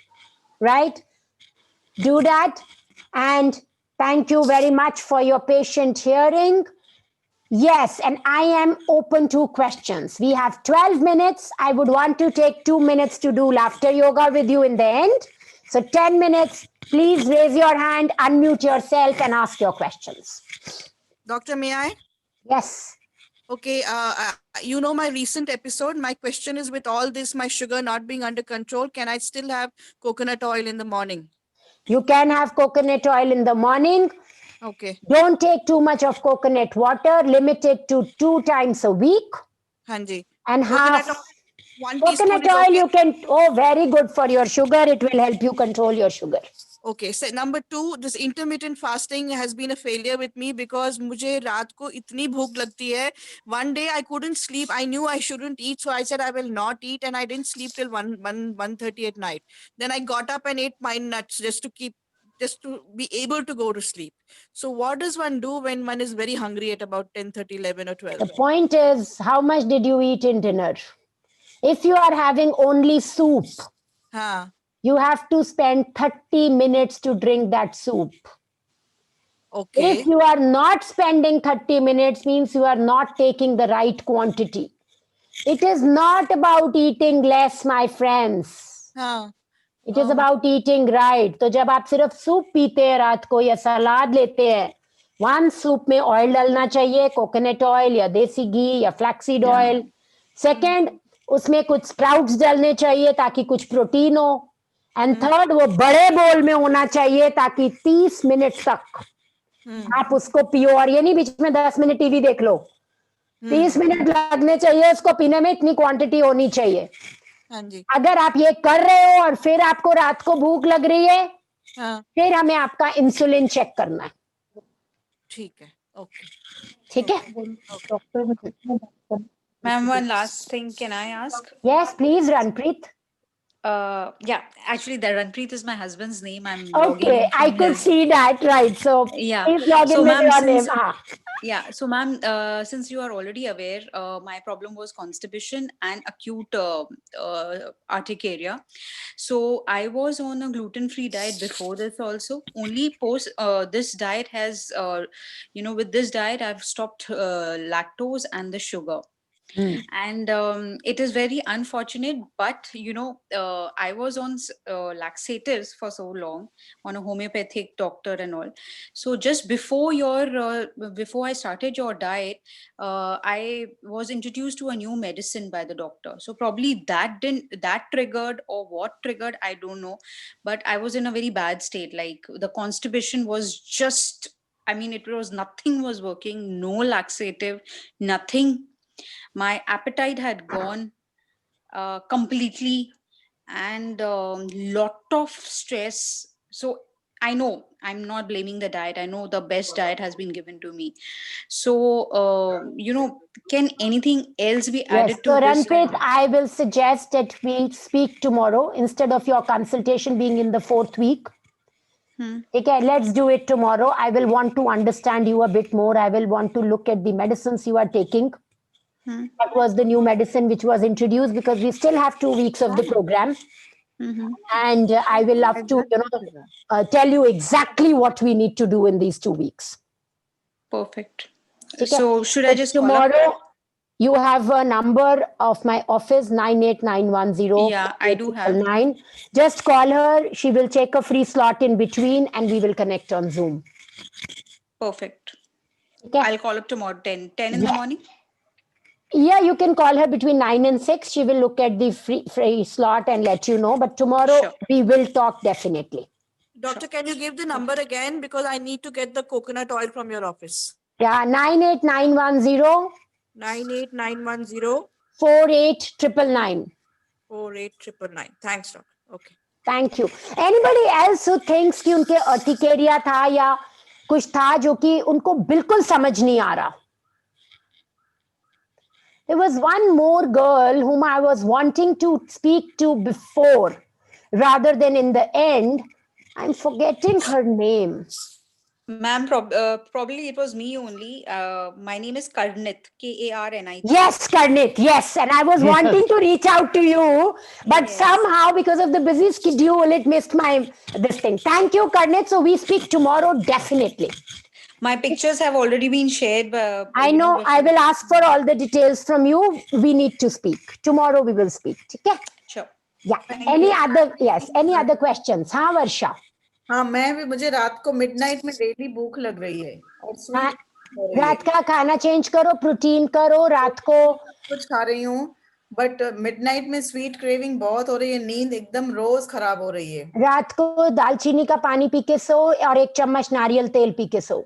right? Do that. And thank you very much for your patient hearing. Yes, and I am open to questions. We have 12 minutes. I would want to take 2 minutes to do laughter yoga with you in the end. So 10 minutes, please raise your hand, unmute yourself and ask your questions. Doctor, may I? Yes. Okay, you know my recent episode. My question is, with all this, my sugar not being under control, can I still have coconut oil in the morning? You can have coconut oil in the morning. Okay. Don't take too much of coconut water. Limit it to 2 times a week. Hanji. And Coconut half. oil, 1 teaspoon Coconut is oil, okay. you can, oh, very good for your sugar. It will help you control your sugar. Okay, so number 2, this intermittent fasting has been a failure with me because मुझे रात को इतनी भूख लगती है. One day I couldn't sleep. I knew I shouldn't eat, so I said I will not eat, and I didn't sleep till 1:30 at night. Then I got up and ate pine nuts just to be able to go to sleep. So what does one do when one is very hungry at about 10:30, 11 or 12? The point is, how much did you eat in dinner? If you are having only soup, हाँ. you have to spend 30 minutes to drink that soup. Okay. If you are not spending 30 minutes, means you are not taking the right quantity. It is not about eating less, my friends. हाँ. It is about eating right. तो जब आप सिर्फ soup पीते हैं रात को या सलाद लेते हैं, वन सूप में ऑयल डालना चाहिए, कोकोनट ऑयल या देसी घी या फ्लैक्सीड ऑयल. सेकंड, उसमें कुछ स्प्राउट्स डालने चाहिए ताकि कुछ प्रोटीन हो. एंड थर्ड, वो बड़े बोल में होना चाहिए ताकि 30 मिनट तक आप उसको पियो. और ये नहीं बीच में 10 मिनट टीवी देख लो. 30 मिनट लगने चाहिए उसको पीने में. इतनी क्वांटिटी होनी चाहिए. हाँ जी. अगर आप ये कर रहे हो और फिर आपको रात को भूख लग रही है, हाँ. फिर हमें आपका इंसुलिन चेक करना है. ठीक है. Okay. ठीक है. Ma'am, one last thing, can I ask? Yes, please, Ranpreet. Yeah, actually, the Ranpreet is my husband's name. I'm logging Okay, in I from could his- see that, right? So Yeah. please log in So, with ma'am, your name. since- Yeah, so ma'am, since you are already aware, my problem was constipation and acute urticaria. So I was on a gluten-free diet before this also. Only post this diet has, with this diet, I've stopped lactose and the sugar. And it is very unfortunate, but I was on laxatives for so long, on a homeopathic doctor and all. So just before before I started your diet, I was introduced to a new medicine by the doctor. So probably that triggered, or what triggered, I don't know. But I was in a very bad state. Like, the constipation was just, I mean, it was nothing was working, no laxative, nothing. My appetite had gone completely, and lot of stress. So I know I'm not blaming the diet. I know the best diet has been given to me. So can anything else be Yes, added so to this? Ranpreet, I will suggest that we speak tomorrow instead of your consultation being in the 4th week. Okay, let's do it tomorrow. I will want to understand you a bit more. I will want to look at the medicines you are taking. What was the new medicine which was introduced, because we still have 2 weeks of the program. And I will love to tell you exactly what we need to do in these 2 weeks. Perfect. Okay. So should I just call up? tomorrow you have a number of my office, 98910. Yeah, I do have. 9. Just call her. She will take a free slot in between and we will connect on Zoom. Perfect. Okay. I'll call up tomorrow 10 in the morning. Yeah, you can call her between 9 and 6. She will look at the free slot and let you know. But tomorrow Sure. we will talk definitely. Doctor, can you give the number again? Because I need to get the coconut oil from your office. Yeah, 98910 98910 48999. 48999. Thanks, doctor. Okay. Thank you. Anybody else who thinks कि उनके urticaria था या कुछ था जो कि उनको बिल्कुल समझ नहीं आ रहा? There was one more girl whom I was wanting to speak to before rather than in the end. I'm forgetting her name. Ma'am, probably it was me only. My name is Karnit, Karnit. Yes, Karnit, yes. And I was wanting to reach out to you, but Yes. somehow because of the busy schedule, it missed this thing. Thank you, Karnit. So we speak tomorrow, definitely. My pictures have already been shared. I know. I will ask for all the details from you. We need to speak. Tomorrow we will speak. Okay? Sure. Yeah. Any other questions? हाँ, वर्षा. हाँ, मैं भी, मुझे रात को midnight में daily भूख लग रही है और हाँ, स्वीट हो रही है। रात का खाना चेंज करो, प्रोटीन करो, रात को कुछ खा रही हूँ, बट मिडनाइट में स्वीट क्रेविंग बहुत हो रही है, नींद एकदम रोज खराब हो रही है। रात को दालचीनी का पानी पी के सो और 1 चम्मच नारियल तेल पी के सो.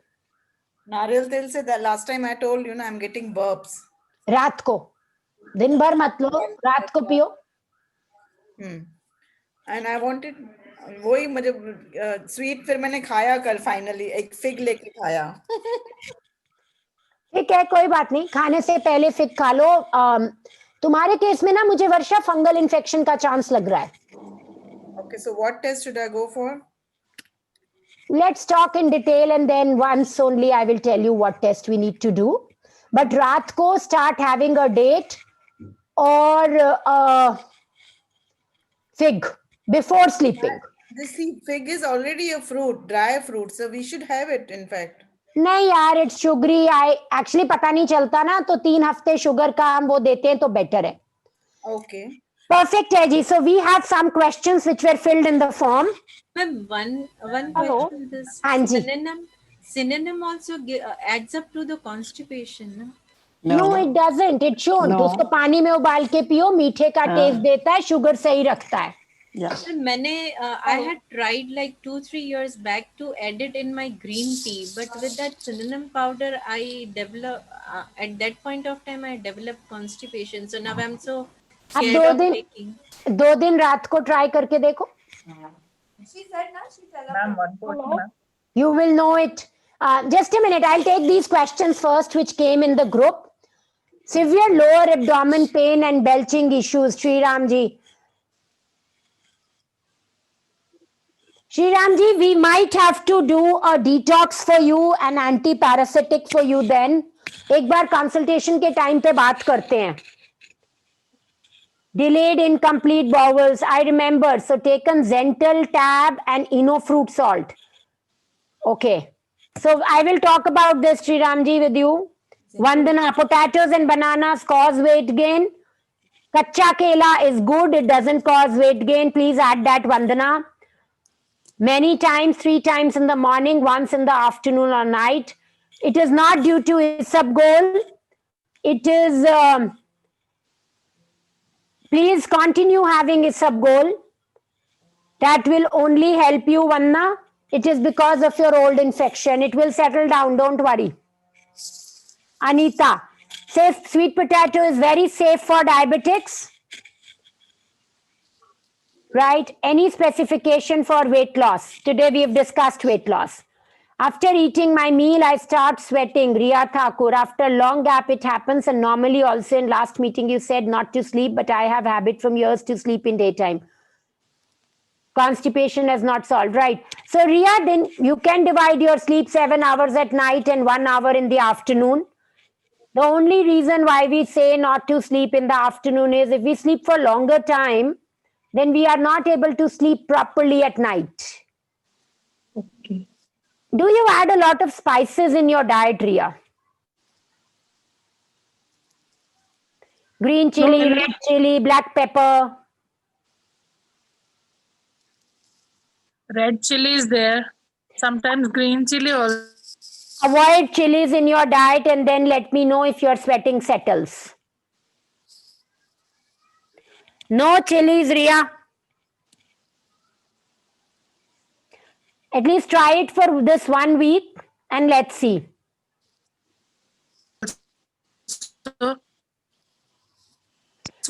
नारियल तेल से last time I told you ना, आई एम गेटिंग बर्प्स। रात को, दिन भर मत लो, रात को पियो. एंड आई वांटेड, वही मुझे स्वीट फिर मैंने खाया कल, फाइनली एक फिग लेके खाया। ठीक है, कोई बात नहीं, खाने से पहले फिग खा लो. तुम्हारे केस में ना मुझे वर्षा फंगल इन्फेक्शन का चांस लग रहा है. Okay, so what test should I go for? Let's talk in detail and then once only I will tell you what test we need to do. But रात को start having a date or fig before sleeping. This fig is already a fruit, dry fruit, so we should have it in fact. नहीं यार, it's sugary. I actually पता नहीं चलता ना, तो 3 हफ्ते शुगर का हम वो देते हैं तो better है. Okay. Perfect है जी. So we have some questions which were filled in the form. Ma'am, one Hello. question. This हाँ जी. synonym also adds up to the constipation. No, it doesn't. It shouldn't. No. उसको पानी में उबाल के पियो, मीठे का हाँ. टेस्ट देता है, शुगर सही रखता है. Yes. I had tried like 2-3 years back to add it in my green tea, but with that cinnamon powder, I developed at that point of time I developed constipation. So now I'm so अब scared of taking. 2 दिन रात को try करके देखो. Ma'am, one question, ma'am. You will know it. Just a minute. I'll take these questions first, which came in the group. Severe lower abdomen pain and belching issues. Shriram ji. Shriram ji, we might have to do a detox for you and anti-parasitic for you then. एक बार consultation के time पे बात करते हैं. Delayed incomplete bowels. I remember. So taken Zental tab and Inofruit salt. Okay. So I will talk about this, Sriramji, with you. Vandana, potatoes and bananas cause weight gain. Kacha kela is good. It doesn't cause weight gain. Please add that, Vandana. Many times, 3 times in the morning, once in the afternoon or night. It is not due to isabgol. It is... please continue having isabgol. That will only help you, Vanna. It is because of your old infection. It will settle down. Don't worry. Anita says sweet potato is very safe for diabetics. Right? Any specification for weight loss? Today we have discussed weight loss. After eating my meal, I start sweating. Riya Thakur. After long gap, it happens. And normally also in last meeting, you said not to sleep, but I have habit from years to sleep in daytime. Constipation has not solved. Right. So Riya, then you can divide your sleep 7 hours at night and 1 hour in the afternoon. The only reason why we say not to sleep in the afternoon is if we sleep for longer time, then we are not able to sleep properly at night. Okay. Do you add a lot of spices in your diet, Riya? Green chili, red chili, black pepper. Red chili is there. Sometimes green chili also. Avoid chilies in your diet and then let me know if your sweating settles. No chilies, Riya. At least try it for this 1 week and let's see.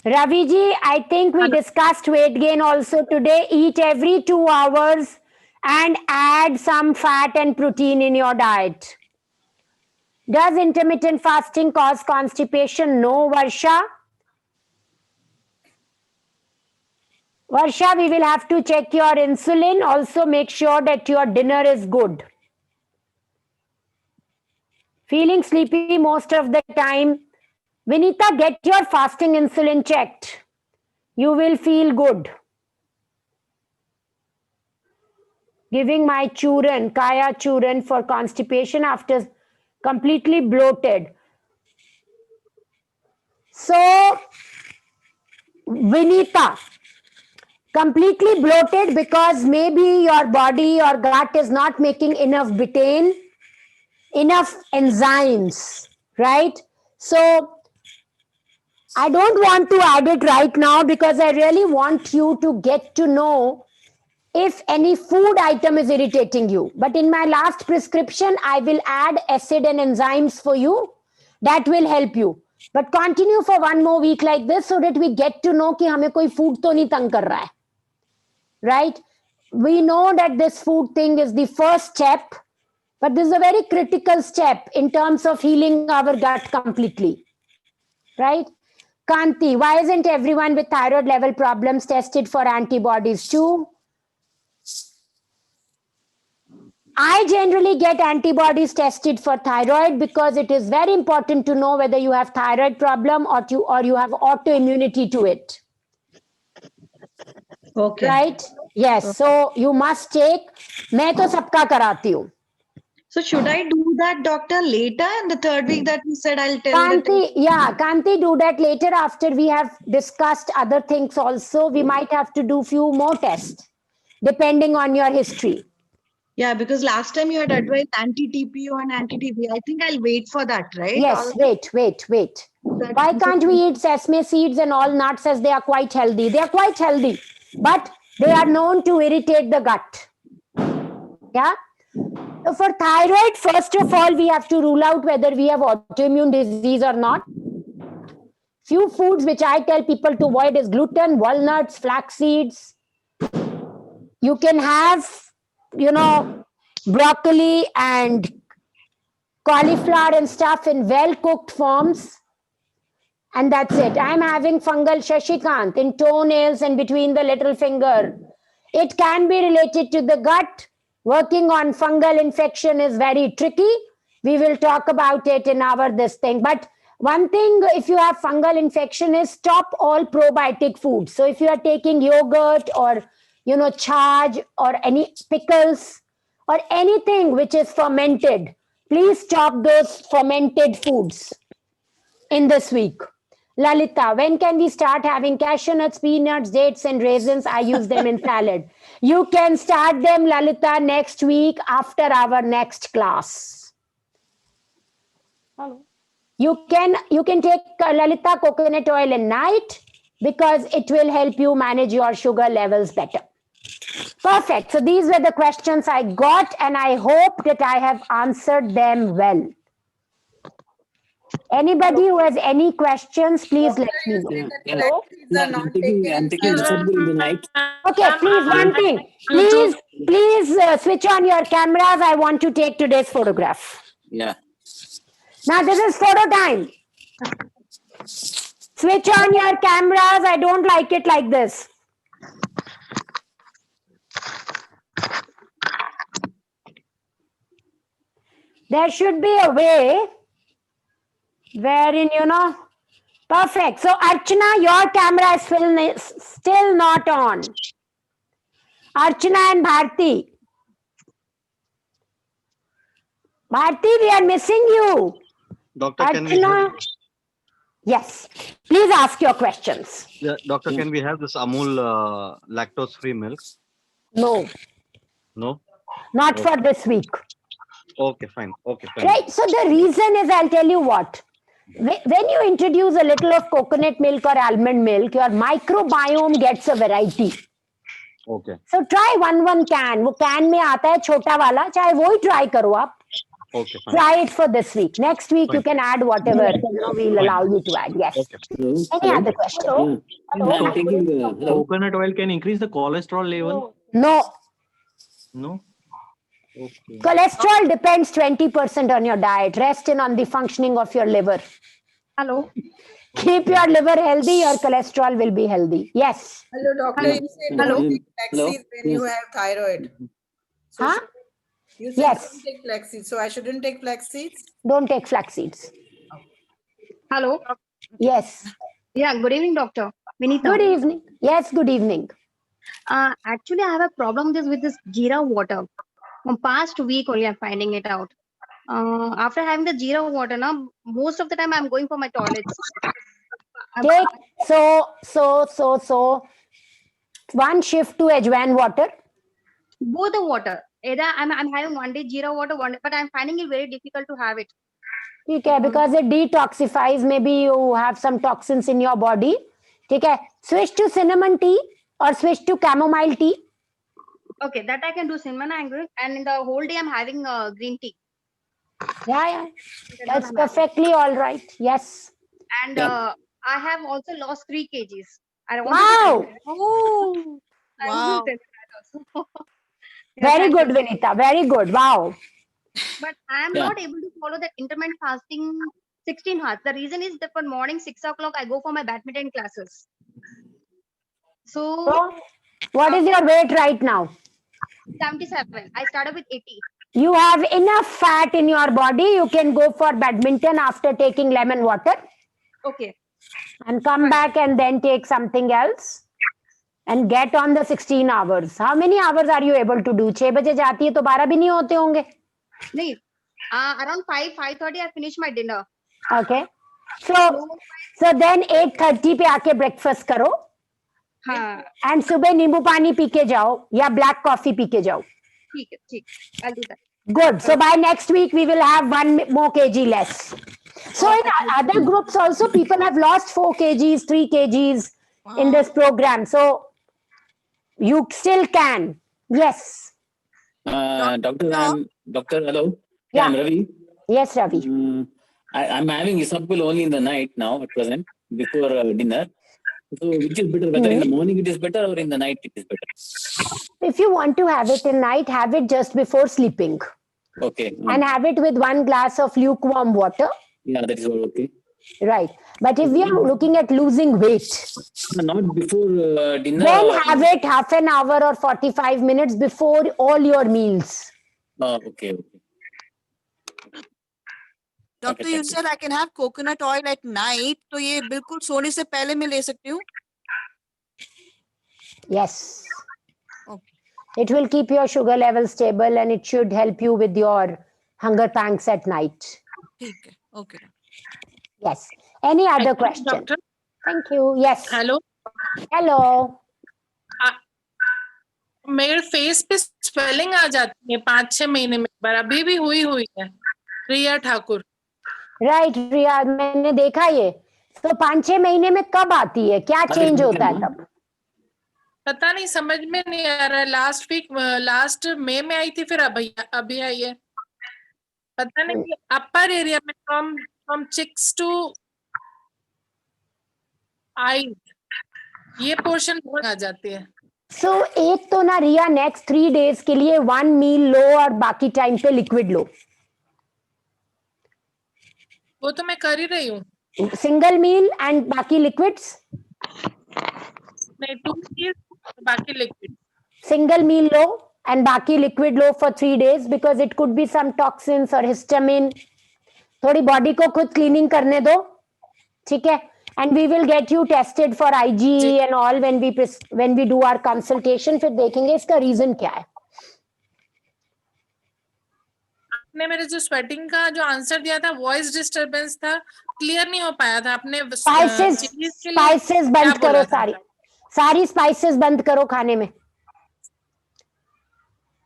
Ravi ji, I think we discussed weight gain also today. Eat every 2 hours and add some fat and protein in your diet. Does intermittent fasting cause constipation? No, Varsha. Varsha, we will have to check your insulin. Also make sure that your dinner is good. Feeling sleepy most of the time. Vinita, get your fasting insulin checked. You will feel good. Giving my churn, Kaya churn for constipation after completely bloated. So, Vinita, completely bloated because maybe your body or gut is not making enough betaine, enough enzymes, right? So, I don't want to add it right now because I really want you to get to know if any food item is irritating you. But in my last prescription, I will add acid and enzymes for you. That will help you. But continue for 1 more week like this so that we get to know कि हमें कोई food तो नहीं तंग कर रहा है. Right? We know that this food thing is the first step, but this is a very critical step in terms of healing our gut completely. Right? Kanti, why isn't everyone with thyroid level problems tested for antibodies too? I generally get antibodies tested for thyroid because it is very important to know whether you have thyroid problem or you have autoimmunity to it. Okay. Right? Yes. So you must take. मैं तो सबका कराती हूँ. So should I do that, doctor, later in the 3rd week that you said I'll tell Kanti, do that later after we have discussed other things also. We might have to do few more tests depending on your history. Yeah, because last time you had advised anti-TPO and anti-TB. I think I'll wait for that, right? Yes, wait. Why can't we eat sesame seeds and all nuts as they are quite healthy? They are quite healthy, but they are known to irritate the gut. Yeah? So for thyroid, first of all, we have to rule out whether we have autoimmune disease or not. Few foods which I tell people to avoid is gluten, walnuts, flax seeds. You can have, broccoli and cauliflower and stuff in well-cooked forms. And that's it. I'm having fungal Shashikant in toenails and between the little finger. It can be related to the gut. Working on fungal infection is very tricky. We will talk about it in this thing. But one thing, if you have fungal infection, is stop all probiotic foods. So if you are taking yogurt or, charge or any pickles or anything which is fermented, please stop those fermented foods in this week. Lalita, when can we start having cashew nuts, peanuts, dates, and raisins? I use them in salad. You can start them, Lalita, next week after our next class. Hello. You can take Lalita coconut oil at night because it will help you manage your sugar levels better. Perfect. So these were the questions I got, and I hope that I have answered them well. Anybody who has any questions, please let me know. I'm taking Disabling in the night. Okay, please, one thing. Please switch on your cameras. I want to take today's photograph. Yeah. Now, this is photo time. Switch on your cameras. I don't like it like this. There should be a way wherein, perfect. So, Archana, your camera is still not on. Archana and Bharti. Bharti, we are missing you. Doctor, can we Archana. Yes. Please ask your questions. yeah, doctor, can we have this Amul lactose-free milk? No, No? not for this week. Okay, fine. Okay, fine. Right. So the reason is, I'll tell you what. When you introduce a little of coconut milk or almond milk, your microbiome gets a variety. Okay. So try one can. वो can में आता है छोटा वाला, चाहे वो ही try करो आप. Okay, fine. Try it for this week. Next week you can add whatever we'll allow you to add. Yes. Okay. Any other question? I'm taking coconut oil can increase the cholesterol level? No. No? Okay. Cholesterol depends 20% on your diet. Rest in on the functioning of your liver. Hello. Keep your liver healthy, your cholesterol will be healthy. Yes. Hello, doctor. Hello. You said Hello. don't take Hello. flaxseed when you have thyroid. So Huh? you said Yes. don't take flaxseed. So I shouldn't take flax seeds? Don't take flax seeds. Hello. Yes. Yeah, good evening, Doctor. Vinita. Good evening. Yes, good evening. Actually, I have a problem with this Jeera water. From past week only, I'm finding it out. After having the Jeera water, now most of the time I'm going for my toilets. Take so one shift to Ajwain water. Both the water. Either I'm having one day Jeera water, one day, but I'm finding it very difficult to have it. Okay, because it detoxifies. Maybe you have some toxins in your body. Okay, switch to cinnamon tea or switch to chamomile tea. Okay, that I can do cinnamon and in the whole day I'm having green tea. Yeah. That's perfectly all right. Yes. And I have also lost 3 kgs. I want Wow. Oh, Wow. Very good, Vinita. Very good. Wow. But I am Yeah. not able to follow that intermittent fasting 16 hours. The reason is that for morning 6 o'clock I go for my badminton classes. So What is your weight right now? 77. I started with 80. You have enough fat in your body. You can go for badminton after taking lemon water Okay. and come back and then take something else and get on the 16 hours. How many hours are you able to do? 6 बजे जाती है तो 12 भी नहीं होते होंगे. नहीं, around 5:30 I finish my dinner. Okay. So then 8:30 पे आके breakfast करो. हाँ. And सुबह नींबू पानी पी के जाओ या black coffee पी के जाओ. ठीक है, ठीक. I'll do that. Good. So by next week we will have 1 more kg less. So in other groups also people have lost 4 kgs, 3 kgs in this program. So you still can. Yes. Doctor, hello. Yeah. I'm Ravi. Yes, Ravi. I'm having Isabel only in the night now at present before dinner. So which is better, whether in the morning it is better or in the night it is better? If you want to have it in night, have it just before sleeping. Okay. And have it with 1 glass of lukewarm water. Yeah, that is all okay. Right. But if we are looking at losing weight, not before dinner. then have it half an hour or 45 minutes before all your meals. Okay. Doctor, you said I can have coconut oil at night. तो ये बिल्कुल सोने से पहले मैं ले सकती हूँ? Yes. Okay. It will keep your sugar level stable and it should help you with your hunger pangs at night. ठीक है. Okay. Yes. Any other Actually, question? Doctor. Thank you. Yes. Hello. Hello. मेरे face पे swelling आ जाती है 5-6 महीने में एक बार, अभी भी हुई है. रिया ठाकुर. Right, रिया, मैंने देखा ये. तो 5-6 महीने में कब आती है? क्या चेंज होता है तब? पता नहीं, समझ में नहीं आ रहा है. लास्ट मई में आई थी, फिर अभी आई है. पता नहीं, अपर एरिया में फ्रॉम चिक्स टू आई ये पोर्शन बहुत आ जाती है. So एक तो ना रिया नेक्स्ट 3 days के लिए 1 मील लो और बाकी टाइम पे लिक्विड लो. वो तो मैं कर ही रही हूँ. सिंगल मील एंड बाकी लिक्विड्स. नहीं, 2 meals बाकी liquid. Single meal low and बाकी liquid low for 3 days because it could be some toxins or histamine. थोड़ी बॉडी को खुद क्लीनिंग करने दो. ठीक है. And we will get you tested for IgE and all when we do our consultation. फिर देखेंगे इसका रीजन क्या है. आपने मेरे जो स्वेटिंग का जो आंसर दिया था, वॉइस डिस्टरबेंस था, क्लियर नहीं हो पाया था. आपने स्पाइसेस बंद करो. सारी स्पाइसेस बंद करो खाने में.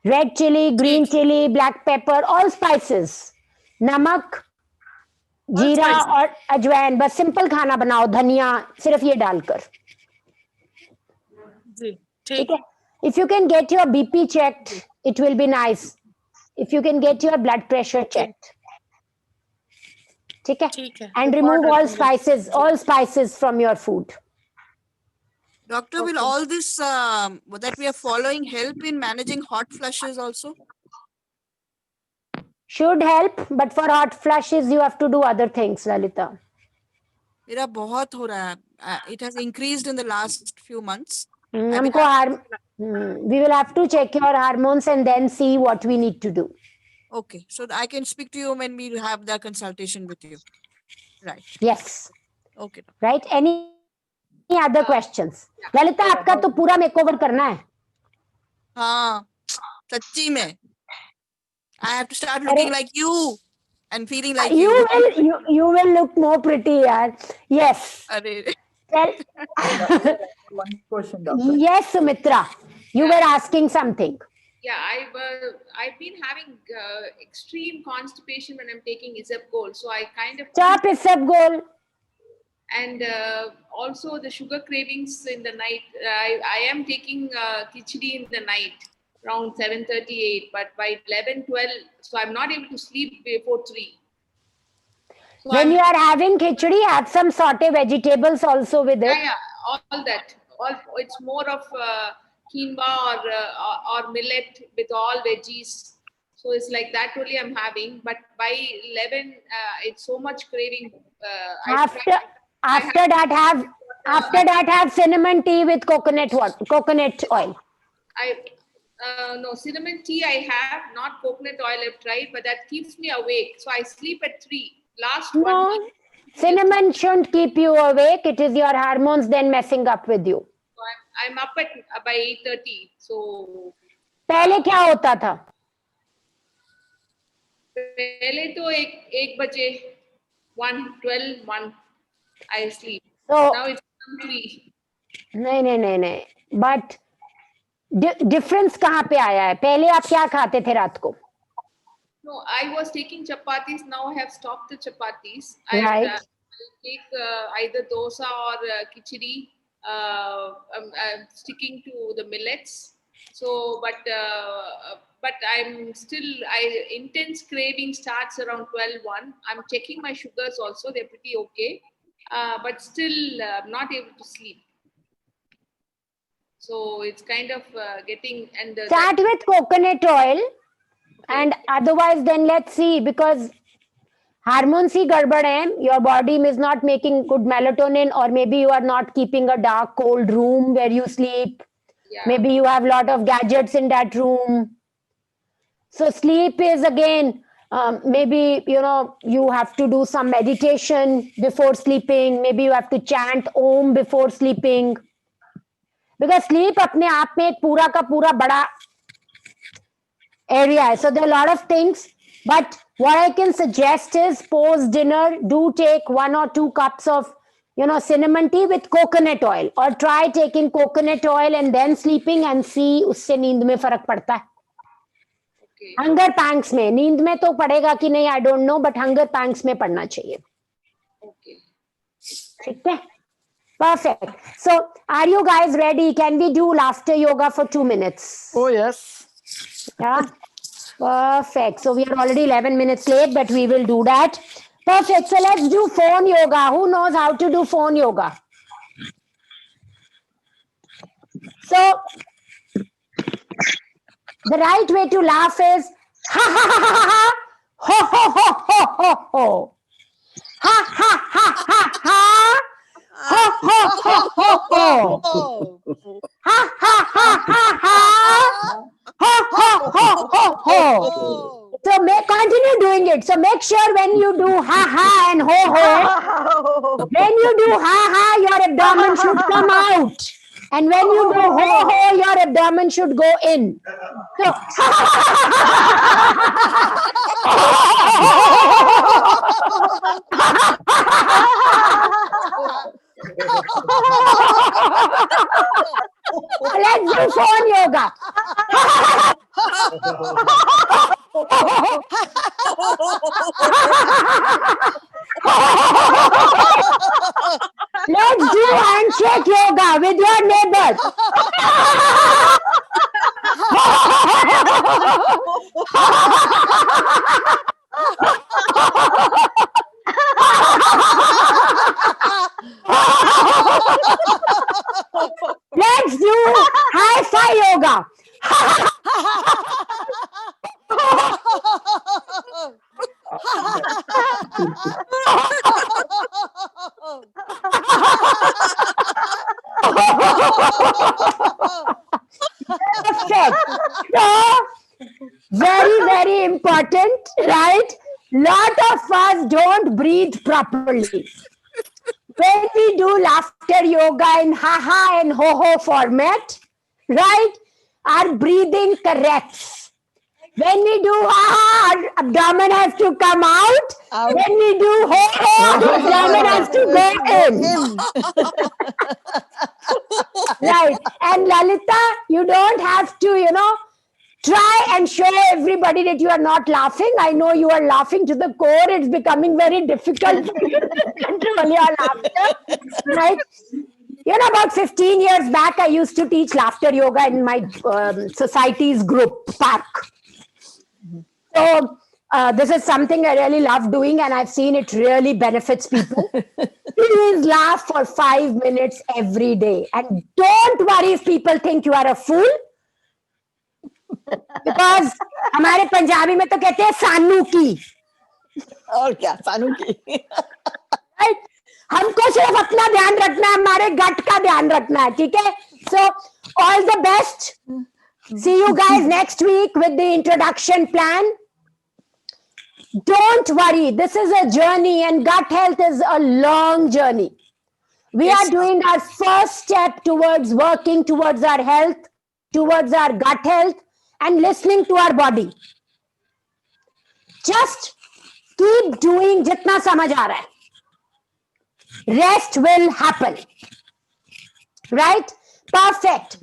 Red chilli, green chilli, black pepper, all spices. नमक, जीरा और अजवाइन. बस सिंपल खाना बनाओ, धनिया सिर्फ ये डालकर. ठीक है. If you can get your BP checked, it will be nice. If you can get your blood pressure checked. ठीक है. And remove all spices from your food. Doctor, will all this that we are following help in managing hot flushes also? should help, but for hot flushes you have to do other things, Lalita. मेरा बहुत हो रहा है. It has increased in the last few months. हमको we will have to check your hormones and then see what we need to do. Okay, so I can speak to you when we have the consultation with you. Right. Yes. Okay. Right. Any other questions? Lalita, आपका तो पूरा makeover करना है. हाँ, सच्ची में. I have to start looking like you and feeling like you. You will look more pretty, yaar. Yes. Arre. One question, doctor. Yes, Sumitra. You were asking something. Yeah, I've been having extreme constipation when I'm taking Isabgol, so I kind of Chop Isabgol. And also the sugar cravings in the night. I am taking khichdi in the night around 7:38, but by 11:12, so I'm not able to sleep before 3. So When you are having khichdi, have some sauté vegetables also with it. Yeah, all that. It's more of quinoa or millet with all veggies. So it's like that only I'm having. But by 11, it's so much craving. After that have cinnamon tea with coconut oil. No, cinnamon tea I have, not coconut oil I've tried, but that keeps me awake. So I sleep at 3. Last 1 week. Cinnamon shouldn't keep you awake. It is your hormones then messing up with you. So I'm up at by 8:30. So पहले क्या होता था? पहले तो 1 बजे 1:12 I sleep. So now it's 3. नहीं. But difference कहाँ पे आया है? पहले आप क्या खाते थे रात को? No, I was taking chapatis. Now I have stopped the chapatis. Right. I take either dosa or khichdi. I'm sticking to the millets. So, but I'm still, intense craving starts around 12:1. I'm checking my sugars also. They're pretty okay. But still not able to sleep. So it's kind of getting and Start with coconut oil, and otherwise then let's see, because hormones ही गड़बड़ है. Your body is not making good melatonin, or maybe you are not keeping a dark, cold room where you sleep. Yeah. Maybe you have a lot of gadgets in that room. So sleep is again, maybe, you have to do some meditation before sleeping. Maybe you have to chant Om before sleeping. Because sleep अपने आप में एक पूरा का पूरा बड़ा area है. So there are a lot of things. But what I can suggest is post dinner, do take 1 or 2 cups of, cinnamon tea with coconut oil, or try taking coconut oil and then sleeping and see उससे नींद में फर्क पड़ता है. Hunger pangs में, नींद में तो पड़ेगा कि नहीं, I don't know, but hunger pangs में पड़ना चाहिए. Okay. ठीक है? Perfect. So, are you guys ready? Can we do laughter yoga for 2 minutes? Oh, yes. Yeah. Perfect. So, we are already 11 minutes late, but we will do that. Perfect. So, let's do phone yoga. Who knows how to do phone yoga? So, the right way to laugh is ha ha ha ha ha ho ho ho ho ho ho ha ha ha ha ha ho ho ho ho ho ha ha ha ha ha ho ho ho ho ho. So continue doing it. So make sure when you do ha ha and ho ho, when you do ha ha, your abdomen should come out. And when you do ho ho, your abdomen should go in. So, let's do phone yoga. Let's do handshake yoga with your neighbors. Let's do high five yoga. Perfect. So, very, very important, right? Lot of us don't breathe properly. When we do laughter yoga in ha-ha and ho-ho format, right? Our breathing corrects. When we do ha-ha, our abdomen has to come out. When we do ho-ho, abdomen has to go in. Right. And Lalita, you don't have to, try and show everybody that you are not laughing. I know you are laughing to the core. It's becoming very difficult for you to control your laughter. Right? About 15 years back, I used to teach laughter yoga in my society's group, Park. So this is something I really love doing, and I've seen it really benefits people. Please laugh for 5 minutes every day. And don't worry if people think you are a fool. Because हमारे पंजाबी में तो कहते हैं सानू की. और क्या सानू की. Right? हमको सिर्फ अपना ध्यान रखना है, हमारे गट का ध्यान रखना है, ठीक है? So all the best. See you guys next week with the introduction plan. Don't worry, this is a journey, and gut health is a long journey. We are doing our first step towards working towards our health, towards our gut health, and listening to our body. Just keep doing jitna samajh aa raha hai. Rest will happen. Right? Perfect.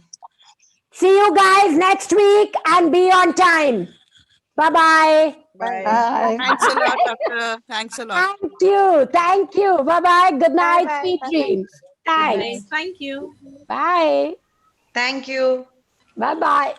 See you guys next week and be on time. Bye-bye. Bye. Thanks a lot, doctor. Thanks a lot. Thank you. Thank you. Bye-bye. Good night. Sweet dreams. Thanks. Thank you. Bye. Thank you. Bye-bye.